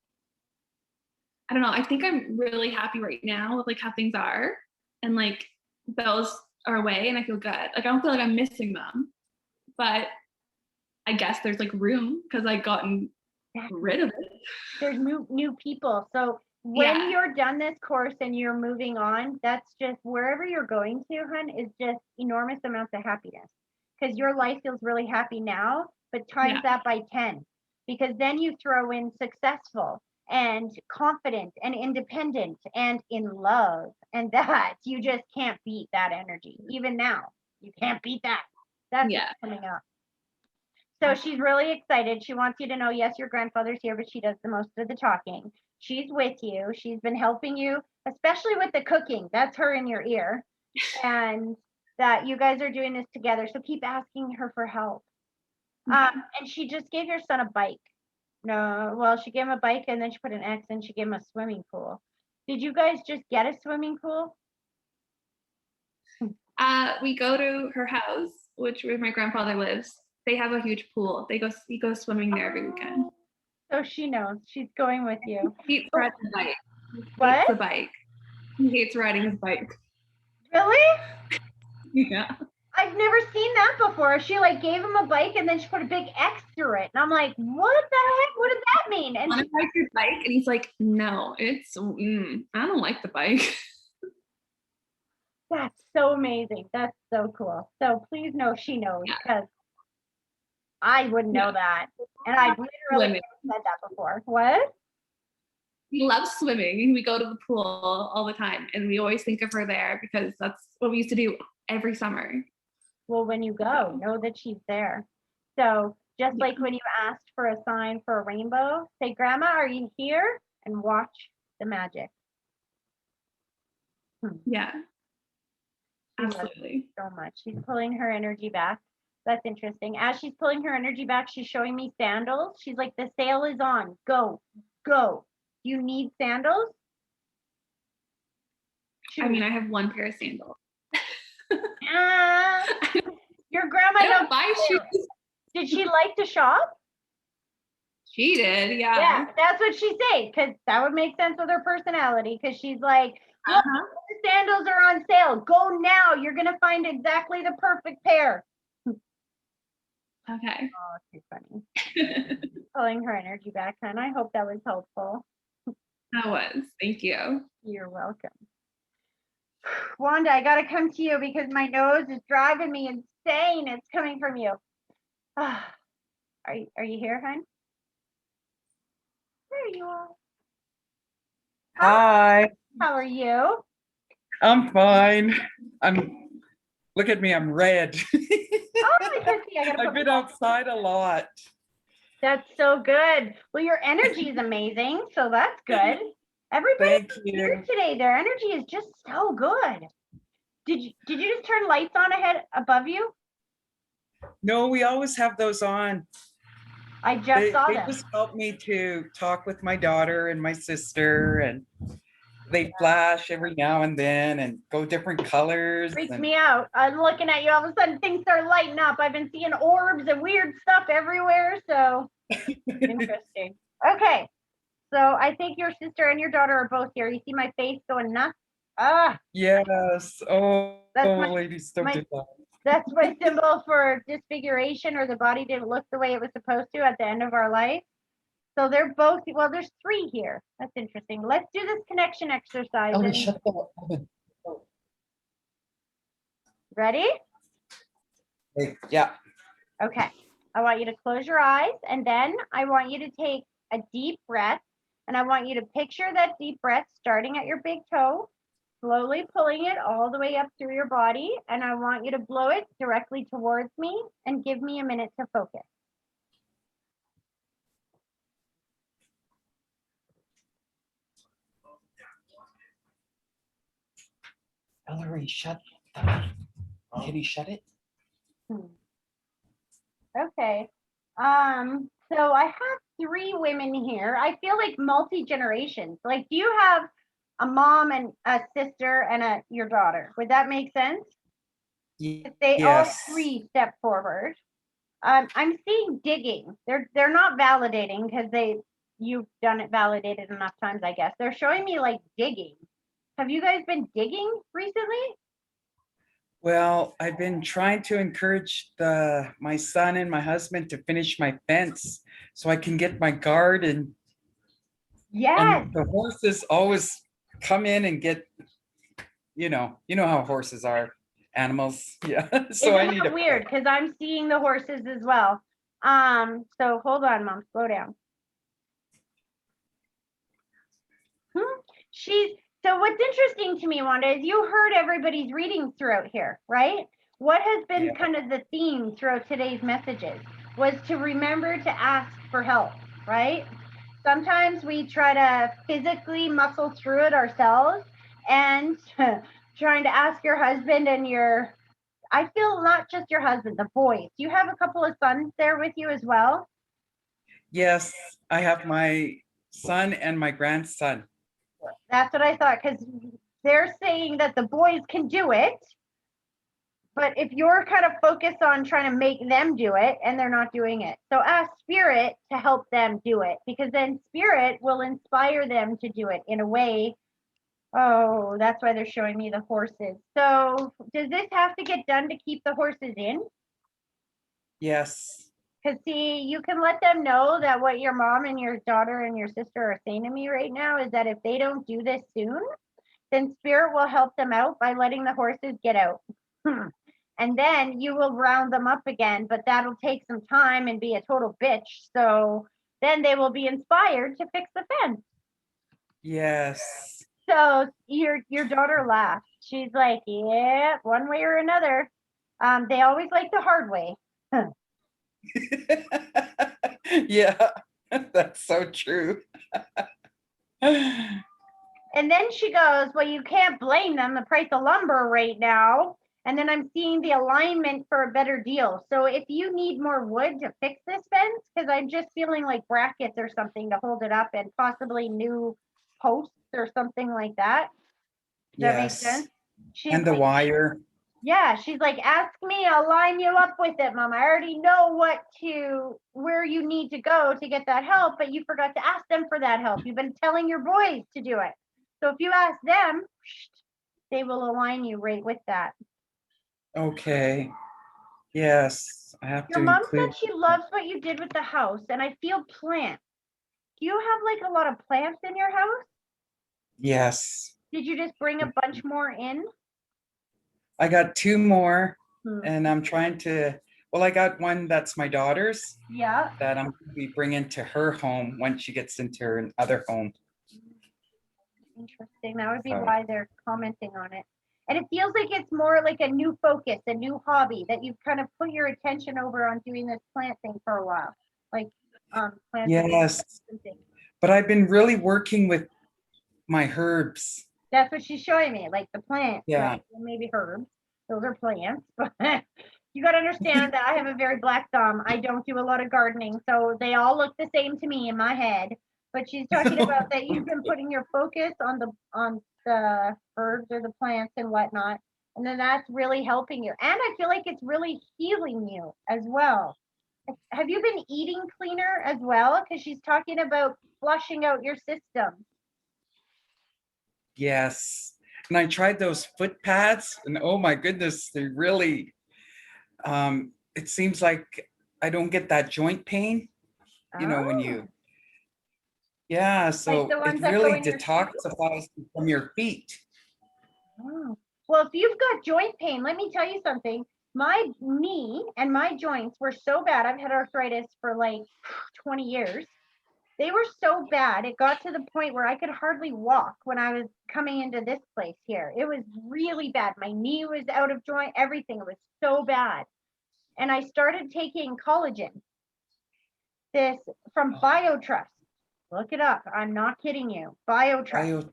I don't know. I think I'm really happy right now with like how things are. And like those are away and I feel good. Like I don't feel like I'm missing them. But I guess there's like room because I gotten rid of it. There's new people. So when you're done this course and you're moving on, that's just wherever you're going to, hun, is just enormous amounts of happiness. Because your life feels really happy now, but times that by 10. Because then you throw in successful and confident and independent and in love. And that you just can't beat that energy. Even now, you can't beat that. That's what's coming up. So she's really excited. She wants you to know, yes, your grandfather's here, but she does the most of the talking. She's with you. She's been helping you, especially with the cooking. That's her in your ear. And that you guys are doing this together. So keep asking her for help. And she just gave your son a bike. No, well, she gave him a bike and then she put an X and she gave him a swimming pool. Did you guys just get a swimming pool? We go to her house, which where my grandfather lives. They have a huge pool. He goes swimming there every weekend. So she knows. She's going with you. He hates riding the bike. What? Hates the bike. He hates riding his bike. Really? Yeah. I've never seen that before. She like gave him a bike and then she put a big X through it. And I'm like, what the heck? What does that mean? And Want to ride your bike? And he's like, no, it's I don't like the bike. That's so amazing. That's so cool. So please know she knows because I wouldn't know that. And I've literally never said that before. What? He loves swimming. We go to the pool all the time. And we always think of her there because that's what we used to do every summer. Well, when you go, know that she's there. So just like when you asked for a sign for a rainbow, say, Grandma, are you here? And watch the magic. Yeah. She loves Absolutely. so much. She's pulling her energy back. That's interesting. As she's pulling her energy back, she's showing me sandals. She's like, the sale is on. Go, go. You need sandals? I mean, I have one pair of sandals. Ah, your grandma I don't knows. buy shoes. Did she like to shop? She did, Yeah, yeah. that's what she said, because that would make sense with her personality, because she's like, look, Uh-huh. the sandals are on sale. Go now. You're going to find exactly the perfect pair. Okay. Oh, too funny. Pulling her energy back, and I hope that was helpful. That was. Thank you. You're welcome. Wanda, I got to come to you because my nose is driving me insane. It's coming from you. Are you here, hon? There you are. Hi, How are you? I'm fine. Look at me, I'm red. Oh, I can see. I got to I've put been my- outside a lot. That's so good. Well, your energy is amazing, so that's good. Everybody Thank here you. today, their energy is just so good. Did you just turn lights on ahead above you? No, we always have those on. I just saw They them. just help me to talk with my daughter and my sister, and they flash every now and then and go different colors. Freaks and- me out. I'm looking at you, all of a sudden things start lighting up. I've been seeing orbs and weird stuff everywhere, so interesting. Okay, so I think your sister and your daughter are both here. You see my face going nuts? Ah, Yes. Oh, That's my- ladies, don't my- do that. that's my symbol for disfiguration, or the body didn't look the way it was supposed to at the end of our life. So they're both, well, there's 3 here. That's interesting. Let's do this connection exercise. Ellie, and- shut the oven. Ready? Hey, yeah. Okay. I want you to close your eyes, and then I want you to take a deep breath, and I want you to picture that deep breath starting at your big toe, slowly pulling it all the way up through your body, and I want you to blow it directly towards me and give me a minute to focus. Ellery, shut the Kitty, shut it. Okay. So I have 3 women here. I feel like multi-generations. Like, do you have a mom and a sister and your daughter? Would that make sense? If they all Yes. 3 step forward. I'm seeing digging. They're not validating because you've done it validated enough times, I guess. They're showing me like digging. Have you guys been digging recently? Well, I've been trying to encourage my son and my husband to finish my fence so I can get my garden. Yes. And the horses always come in and get, you know how horses are, animals. Yeah. So I Isn't need that a weird? Because I'm seeing the horses as well. So hold on, Mom, slow down. So what's interesting to me, Wanda, is you heard everybody's readings throughout here, right? What has been Yeah. kind of the theme throughout today's messages was to remember to ask for help, right? Sometimes we try to physically muscle through it ourselves, and trying to ask your husband and I feel not just your husband, the boys. Do you have a couple of sons there with you as well? Yes, I have my son and my grandson. That's what I thought, because they're saying that the boys can do it. But if you're kind of focused on trying to make them do it and they're not doing it, so ask Spirit to help them do it, because then Spirit will inspire them to do it in a way. Oh, that's why they're showing me the horses. So does this have to get done to keep the horses in? Yes. Because see, you can let them know that what your mom and your daughter and your sister are saying to me right now is that if they don't do this soon, then Spirit will help them out by letting the horses get out. And then you will round them up again, but that'll take some time and be a total bitch. So then they will be inspired to fix the fence. Yes. So your daughter laughed. She's like, yeah, one way or another. They always like the hard way. Yeah, that's so true. And then she goes, well, you can't blame them, the price of lumber right now. And then I'm seeing the alignment for a better deal. So if you need more wood to fix this fence, because I'm just feeling like brackets or something to hold it up and possibly new posts or something like that. Does that make Yes, sense? She's and the like, wire. yeah, she's like, ask me, I'll line you up with it, Mom. I already know where you need to go to get that help, but you forgot to ask them for that help. You've been telling your boys to do it. So if you ask them, they will align you right with that. Okay. Yes, I have Your to mom include. said she loves what you did with the house, and I feel plants. Do you have like a lot of plants in your house? Yes, Did you just bring a bunch more in? I got 2 more Hmm. and I'm trying to, well, I got one that's my daughter's Yeah. that I'm gonna be bringing to her home when she gets into her other home. Interesting. That would be So- why they're commenting on it. And it feels like it's more like a new focus, a new hobby that you've kind of put your attention over on doing this plant thing for a while. Like planting Yes, and things. but I've been really working with my herbs. That's what she's showing me, like the plants, Yeah. right? Well, maybe herbs. Those are plants, but you got to understand that I have a very black thumb. I don't do a lot of gardening, so they all look the same to me in my head. But she's talking about that you've been putting your focus on the herbs or the plants and whatnot, and then that's really helping you. And I feel like it's really healing you as well. Have you been eating cleaner as well? Because she's talking about flushing out your system. Yes. And I tried those foot pads and oh my goodness, they really, it seems like I don't get that joint pain, when you, yeah, so the ones it that go really in your shoes? detoxifies you from your feet. Oh. Well, if you've got joint pain, let me tell you something. My knee and my joints were so bad. I've had arthritis for like 20 years. They were so bad. It got to the point where I could hardly walk when I was coming into this place here. It was really bad. My knee was out of joint, everything. It was so bad. And I started taking collagen, this from BioTrust. Look it up. I'm not kidding you. BioTrust.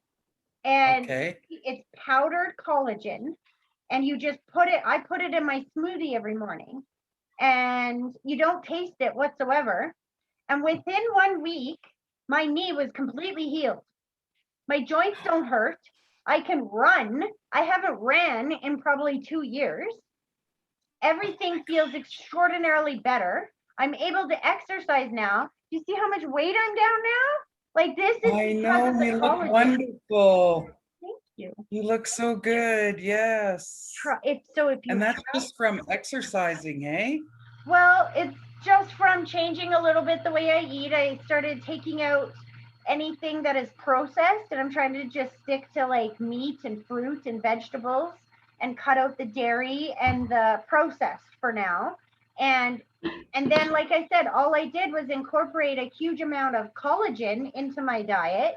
And Okay. it's powdered collagen. And you just I put it in my smoothie every morning. And you don't taste it whatsoever. And within 1 week, my knee was completely healed. My joints don't hurt. I can run. I haven't ran in probably 2 years. Everything feels extraordinarily better. I'm able to exercise now. Do you see how much weight I'm down now? Like this is I because know, of the you look collagen. wonderful. Thank you. You look so good, yes. If you And that's just from exercising, eh? Well, it's just from changing a little bit the way I eat. I started taking out anything that is processed, and I'm trying to just stick to like meat and fruit and vegetables and cut out the dairy and the processed for now. And then, like I said, all I did was incorporate a huge amount of collagen into my diet,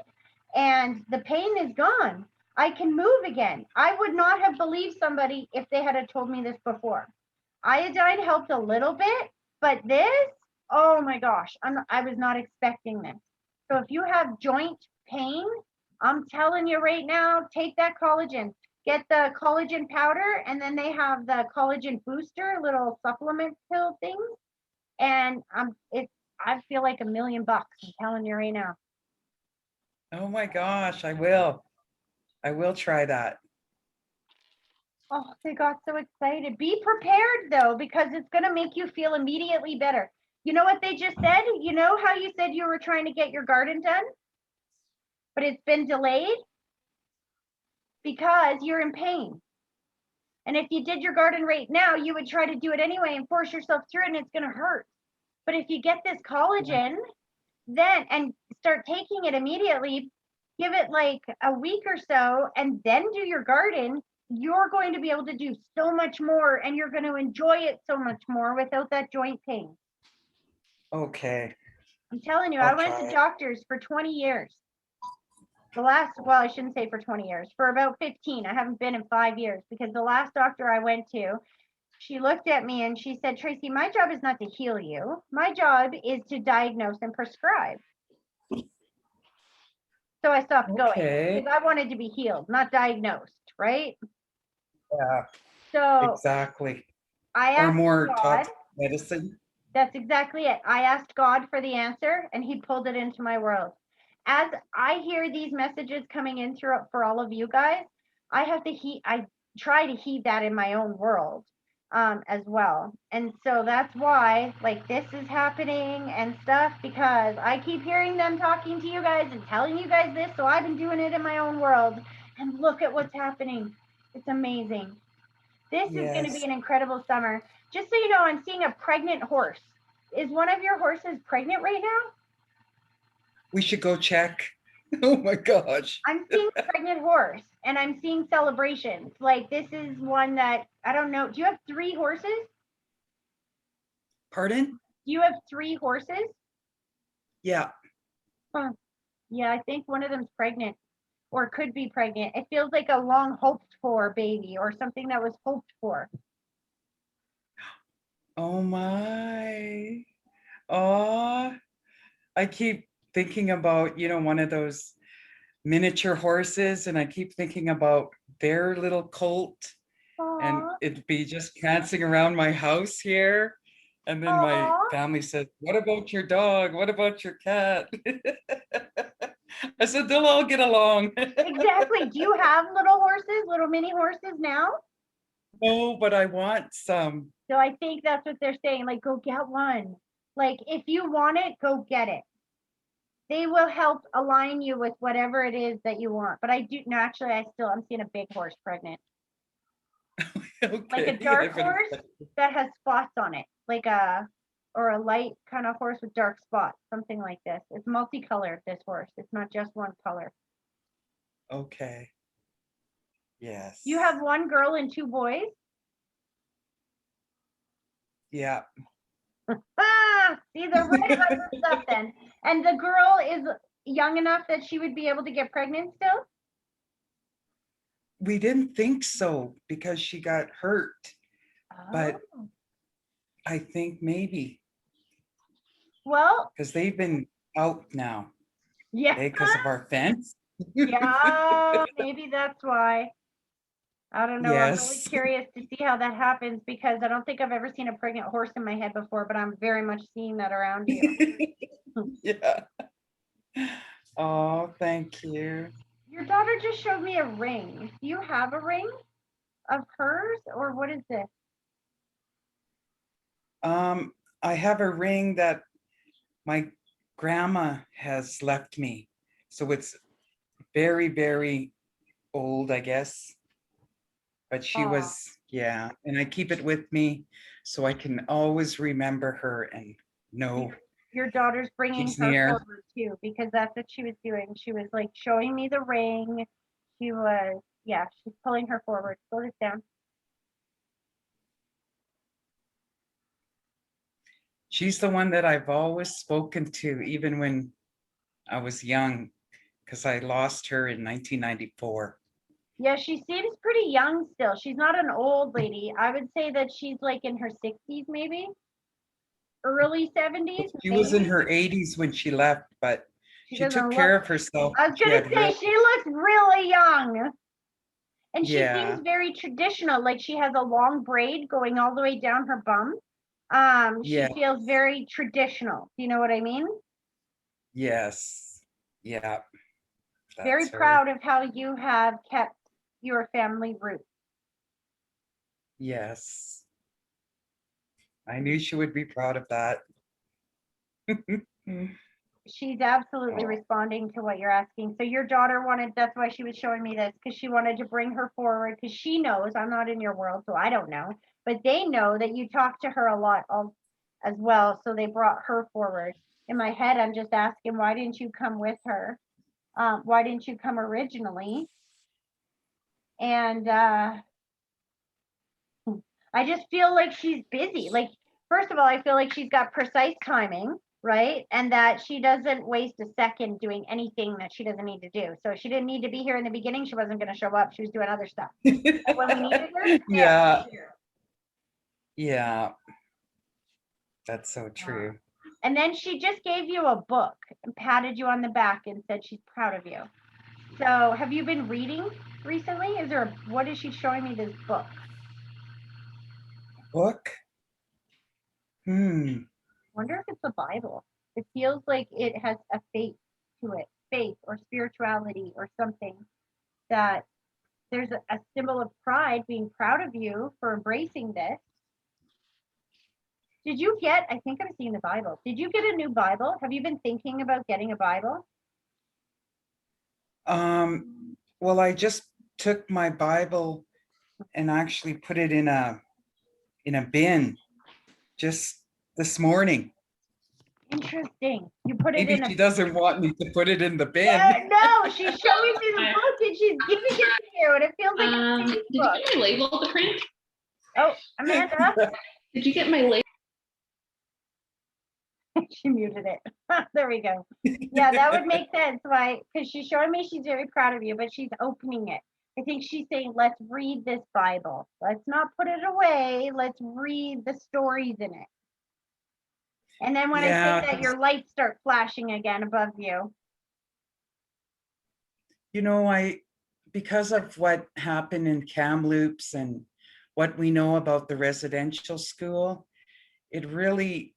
and the pain is gone. I can move again. I would not have believed somebody if they had told me this before. Iodine helped a little bit, but this, oh my gosh, I was not expecting this. So if you have joint pain, I'm telling you right now, take that collagen. Get the collagen powder, and then they have the collagen booster, little supplement pill things. And I feel like $1 million. I'm telling you right now. Oh my gosh, I will. I will try that. Oh, they got so excited. Be prepared though, because it's going to make you feel immediately better. You know what they just said? You know how you said you were trying to get your garden done, but it's been delayed because you're in pain. And if you did your garden right now, you would try to do it anyway and force yourself through it, and it's going to hurt. But if you get this collagen, then and start taking it immediately, give it like a week or so, and then do your garden, you're going to be able to do so much more, and you're going to enjoy it so much more without that joint pain. Okay. I'm telling you, I'll I went try to it. doctors for 20 years. Well, I shouldn't say for 20 years, for about 15. I haven't been in 5 years, because the last doctor I went to, she looked at me and she said, Tracy, my job is not to heal you. My job is to diagnose and prescribe. So I stopped going Okay. because I wanted to be healed, not diagnosed, right? Yeah, So exactly. I Or asked more God. toxic medicine. That's exactly it. I asked God for the answer and he pulled it into my world. As I hear these messages coming in through for all of you guys, I try to heed that in my own world as well. And so that's why like this is happening and stuff, because I keep hearing them talking to you guys and telling you guys this. So I've been doing it in my own world and look at what's happening. It's amazing. This is going to be Yes. an incredible summer. Just so you know, I'm seeing a pregnant horse. Is one of your horses pregnant right now? We should go check. Oh my gosh. I'm seeing a pregnant horse and I'm seeing celebrations. Like this is one that, I don't know. Do you have 3 horses? Pardon? Do you have 3 horses? Yeah. Huh. Yeah, I think one of them's pregnant or could be pregnant. It feels like a long hoped for baby or something that was hoped for. Oh my. Oh, I keep thinking about, one of those miniature horses, and I keep thinking about their little colt, and Aw, it'd be just prancing around my house here. And then my aw. family said, what about your dog? What about your cat? I said, they'll all get along. Exactly. Do you have little horses, little mini horses now? No, but I want some. So I think that's what they're saying. Like, go get one. Like, if you want it, go get it. They will help align you with whatever it is that you want. But I do, no, actually, I'm seeing a big horse pregnant. Like a Okay. dark horse that has spots on it. Or a light kind of horse with dark spots, something like this. It's multicolored, this horse. It's not just one color. Okay. Yes. You have 1 girl and 2 boys? Yeah. Ah, see, they're right about the stuff then. And the girl is young enough that she would be able to get pregnant still? We didn't think so because she got hurt, but Oh. I think maybe Well, because they've been out now, yeah. because of our fence. Yeah, maybe that's why. I don't know. I'm really Yes. curious to see how that happens because I don't think I've ever seen a pregnant horse in my head before, but I'm very much seeing that around you. Yeah. Oh, thank you. Your daughter just showed me a ring. Do you have a ring of hers or what is this? I have a ring that my grandma has left me. So it's very, very old, I guess. But she Aw. was, yeah, and I keep it with me so I can always remember her and know Your daughter's bringing she's her near. forward too, because that's what she was doing. She was like showing me the ring. She was, yeah, she's pulling her forward. Slow this down. She's the one that I've always spoken to, even when I was young, because I lost her in 1994. Yeah, she seems pretty young still. She's not an old lady. I would say that she's like in her 60s, maybe early 70s. She was in Maybe. her 80s when she left, but She she doesn't took care look. of herself. I was She gonna had say she looks really young. And she Yeah. seems very traditional, like she has a long braid going all the way down her bum. She Yeah. feels very traditional. Do you know what I mean? Yes. Yeah. Very That's her. proud of how you have kept your family roots. Yes. I knew she would be proud of that. She's absolutely responding to what you're asking. So your daughter wanted, that's why she was showing me this, because she wanted to bring her forward, because she knows I'm not in your world, so I don't know. But they know that you talk to her a lot as well. So they brought her forward. In my head, I'm just asking, why didn't you come with her? Why didn't you come originally? And I just feel like she's busy. Like, first of all, I feel like she's got precise timing, right? And that she doesn't waste a second doing anything that she doesn't need to do. So she didn't need to be here in the beginning. She wasn't going to show up. She was doing other stuff. Like when we needed her, Yeah. Yeah, that's so true. And then she just gave you a book and patted you on the back and said she's proud of you. So have you been reading recently? What is she showing me this book? Book? Wonder if it's the Bible. It feels like it has a faith to it, faith or spirituality or something, that there's a symbol of pride, being proud of you for embracing this. I think I'm seeing the Bible. Did you get a new Bible? Have you been thinking about getting a Bible? Well, I just took my Bible and actually put it in a bin just this morning. Interesting. You put it Maybe in she doesn't want me to put it in the bin. No, she's showing me the book and she's giving it to you, and it feels like a Did you book. get my label to print? Oh, Amanda, Did you get my label? she muted it. There we go. Yeah, that would make sense. Why? Because she's showing me she's very proud of you, but she's opening it. I think she's saying, let's read this Bible. Let's not put it away. Let's read the stories in it. And then when I say that, your lights start flashing again above you. You know, because of what happened in Kamloops and what we know about the residential school, it really,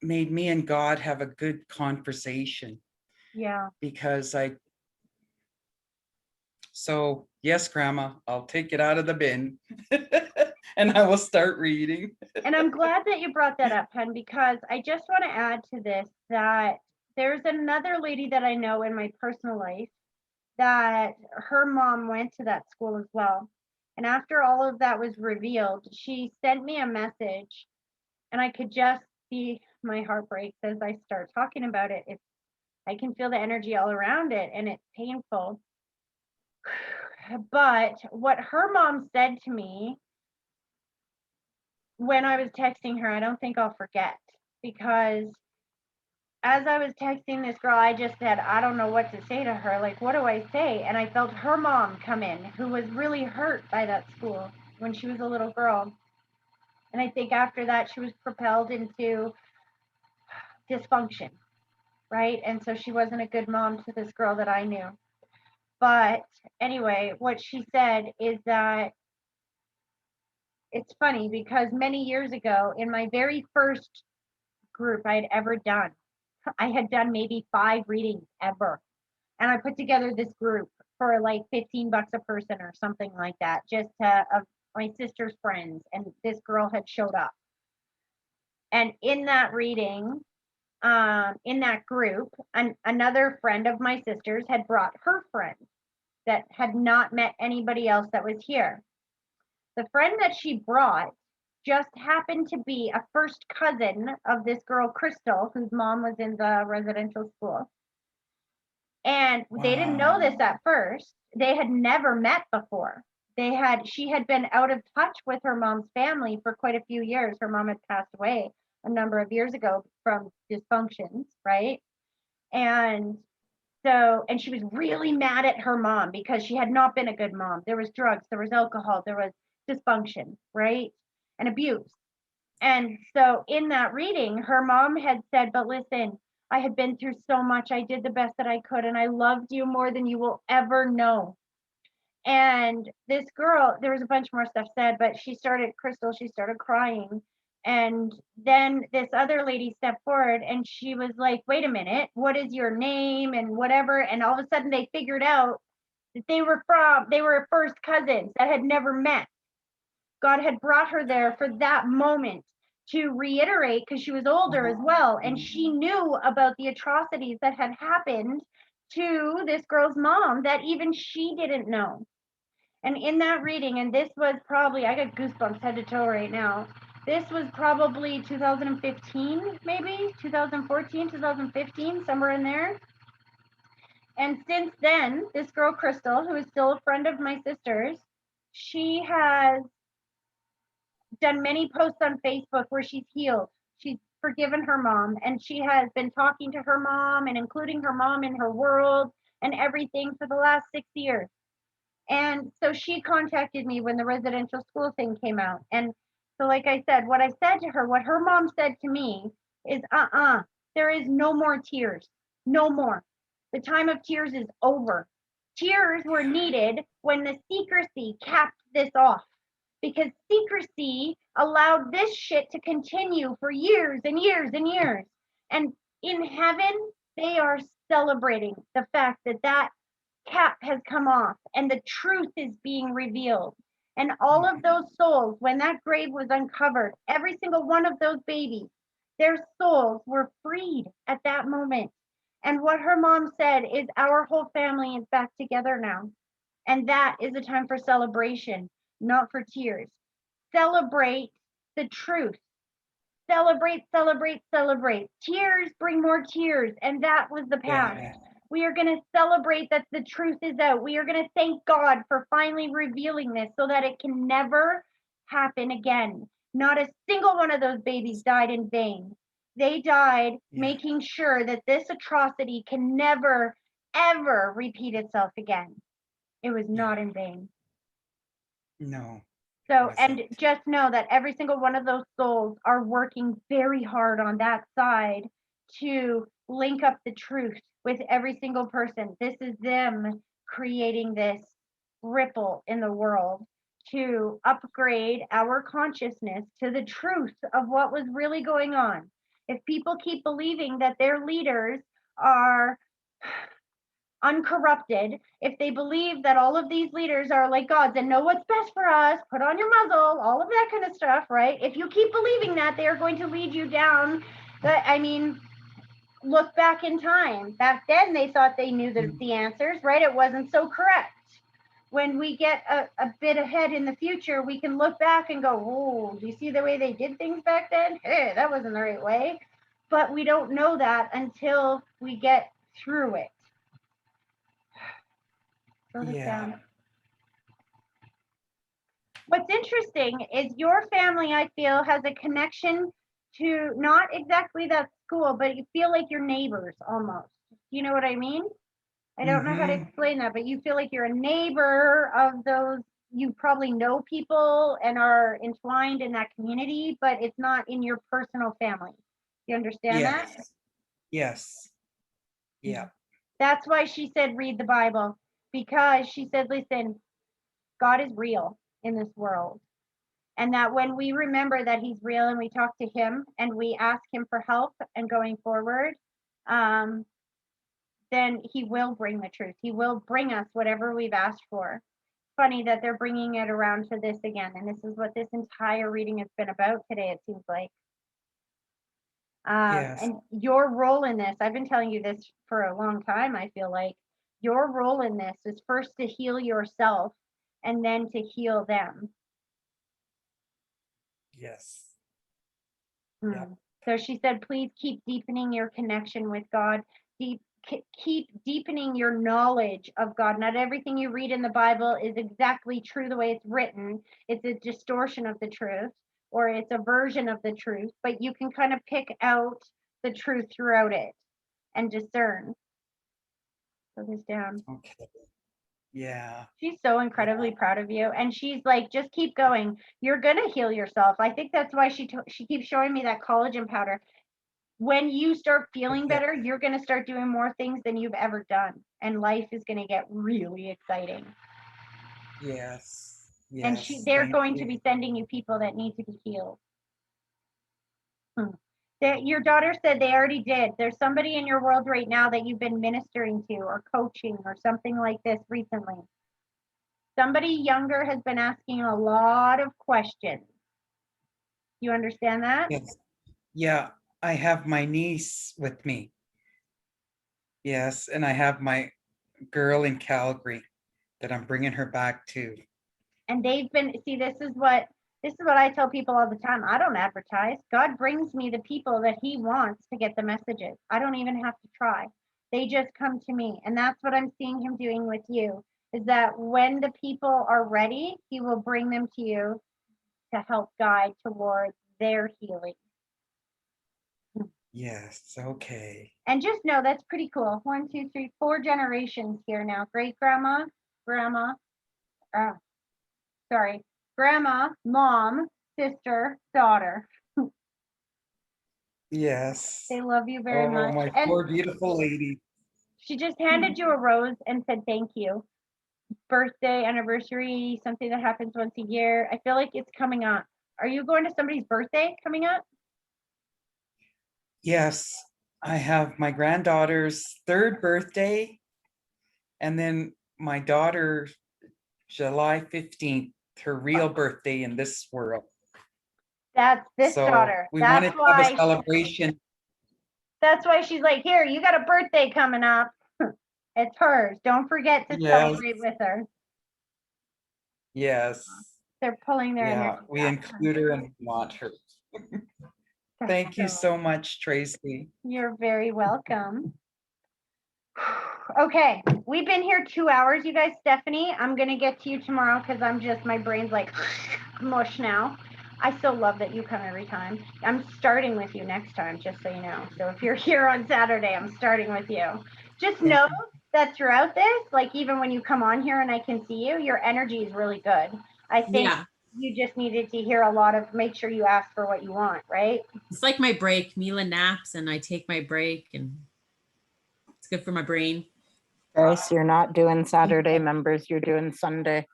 made me and God have a good conversation. Yeah. Because so yes, Grandma, I'll take it out of the bin and I will start reading. And I'm glad that you brought that up, Pen, because I just want to add to this that there's another lady that I know in my personal life that her mom went to that school as well. And after all of that was revealed, she sent me a message, and I could just see my heart break as I start talking about it. I can feel the energy all around it, and it's painful. But what her mom said to me when I was texting her, I don't think I'll forget, because as I was texting this girl, I just said, I don't know what to say to her. Like, what do I say? And I felt her mom come in, who was really hurt by that school when she was a little girl. And I think after that, she was propelled into dysfunction, right? And so she wasn't a good mom to this girl that I knew. But anyway, what she said is that it's funny because many years ago, in my very first group I had ever done, I had done maybe 5 readings ever. And I put together this group for like $15 a person or something like that, just of my sister's friends. And this girl had showed up. And in that reading, in that group, another friend of my sister's had brought her friend that had not met anybody else that was here. The friend that she brought just happened to be a first cousin of this girl, Crystal, whose mom was in the residential school. And they didn't know this at first. They had never met before. She had been out of touch with her mom's family for quite a few years. Her mom had passed away a number of years ago from dysfunctions, right? And she was really mad at her mom because she had not been a good mom. There was drugs, there was alcohol, there was dysfunction, right? And abuse. And so in that reading, her mom had said, but listen, I had been through so much. I did the best that I could, and I loved you more than you will ever know. And this girl, there was a bunch more stuff said, but Crystal, she started crying. And then this other lady stepped forward and she was like, wait a minute, what is your name and whatever? And all of a sudden they figured out that they were first cousins that had never met. God had brought her there for that moment to reiterate, because she was older as well. And she knew about the atrocities that had happened to this girl's mom that even she didn't know. And in that reading, and this was probably, I got goosebumps head to toe right now. This was probably 2015, maybe 2014, 2015, somewhere in there. And since then, this girl, Crystal, who is still a friend of my sister's, she has done many posts on Facebook where she's healed. She's forgiven her mom, and she has been talking to her mom and including her mom in her world and everything for the last 6 years. And so she contacted me when the residential school thing came out. And So like I said, what I said to her, what her mom said to me is, there is no more tears. No more. The time of tears is over. Tears were needed when the secrecy capped this off, because secrecy allowed this shit to continue for years and years and years. And in heaven, they are celebrating the fact that that cap has come off and the truth is being revealed. And all of those souls, when that grave was uncovered, every single one of those babies, their souls were freed at that moment. And what her mom said is, our whole family is back together now. And that is a time for celebration, not for tears. Celebrate the truth. Celebrate, celebrate, celebrate. Tears bring more tears. And that was the past. Yeah. We are going to celebrate that the truth is out. We are going to thank God for finally revealing this so that it can never happen again. Not a single one of those babies died in vain. They died making sure that this atrocity can never, ever repeat itself again. It was not in vain. No. So, wasn't. and just know that every single one of those souls are working very hard on that side to link up the truth with every single person. This is them creating this ripple in the world to upgrade our consciousness to the truth of what was really going on. If people keep believing that their leaders are uncorrupted, if they believe that all of these leaders are like gods and know what's best for us, put on your muzzle, all of that kind of stuff, right? If you keep believing that, they are going to lead you down look back in time. Back then, they thought they knew the answers, right? It wasn't so correct. When we get a bit ahead in the future, we can look back and go, oh, do you see the way they did things back then? Hey, that wasn't the right way. But we don't know that until we get through it. Slow this down. What's interesting is your family, I feel, has a connection to not exactly that school, but you feel like you're neighbors almost. Do you know what I mean? I don't know how to explain that, but you feel like you're a neighbor of those. You probably know people and are entwined in that community, but it's not in your personal family. You understand that? Yes. Yeah. That's why she said, read the Bible, because she said, listen, God is real in this world. And that when we remember that he's real and we talk to him and we ask him for help and going forward, then he will bring the truth. He will bring us whatever we've asked for. Funny that they're bringing it around to this again. And this is what this entire reading has been about today, it seems like. And your role in this, I've been telling you this for a long time, I feel like. Your role in this is first to heal yourself and then to heal them. Yes. So she said, please keep deepening your connection with God. Keep deepening your knowledge of God. Not everything you read in the Bible is exactly true the way it's written. It's a distortion of the truth, or it's a version of the truth, but you can kind of pick out the truth throughout it and discern. Put this down. Okay. Yeah. She's so incredibly proud of you. And she's like, just keep going. You're going to heal yourself. I think that's why she keeps showing me that collagen powder. When you start feeling better, you're going to start doing more things than you've ever done. And life is going to get really exciting. Yes. And they're going to be sending you people that need to be healed. That your daughter said they already did. There's somebody in your world right now that you've been ministering to or coaching or something like this recently. Somebody younger has been asking a lot of questions. You understand that? Yes. Yeah. I have my niece with me. Yes. And I have my girl in Calgary that I'm bringing her back to. And they've been, see, this is what I tell people all the time. I don't advertise. God brings me the people that he wants to get the messages. I don't even have to try. They just come to me. And that's what I'm seeing him doing with you, is that when the people are ready, he will bring them to you to help guide towards their healing. Yes. Okay. And just know that's pretty cool. 1, 2, 3, 4 generations here now. Great grandma, grandma, grandma, mom, sister, daughter. Yes. They love you very Oh, much. my And poor beautiful lady. she just handed you a rose and said thank you. Birthday, anniversary, something that happens once a year. I feel like it's coming up. Are you going to somebody's birthday coming up? Yes, I have my granddaughter's third birthday, and then my daughter, July 15th, her real birthday in this world. That's this So daughter. we wanted That's to have a why. celebration. That's why she's like, here, you got a birthday coming up. It's hers. Don't forget to Yes. celebrate with her. Yes. They're pulling their Yeah, energy. we back. include her and want her. Thank you so much, Tracy. You're very welcome. Okay, we've been here 2 hours, you guys. Stephanie, I'm gonna get to you tomorrow because my brain's like mush now. I still love that you come every time. I'm starting with you next time, just so you know. So if you're here on Saturday, I'm starting with you. Just know that throughout this, like even when you come on here and I can see you, your energy is really good. I think Yeah. you just needed to hear a lot of, make sure you ask for what you want, right? It's like my break. Mila naps and I take my break, and it's good for my brain. Grace, you're not doing Saturday members, you're doing Sunday.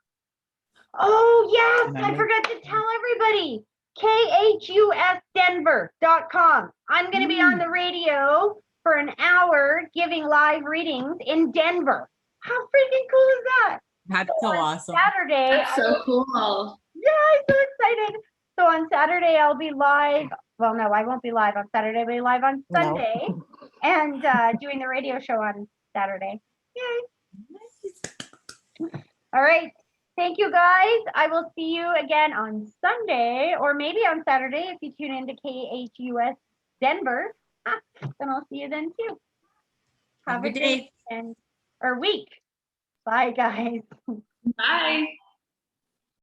Oh, yes, And I I forgot to tell everybody. KHUSdenver.com. I'm going to be on the radio for an hour giving live readings in Denver. How freaking cool is that? That's so awesome. Saturday. That's so cool. Yeah, I'm so excited. So on Saturday, I'll be live. Well, no, I won't be live on Saturday. I'll be live on No. Sunday and doing the radio show on Saturday. Yay. All right. Thank you, guys. I will see you again on Sunday or maybe on Saturday if you tune into KHUS Denver. Then I'll see you then too. Have a good day. Weekend or week. Bye, guys. Bye.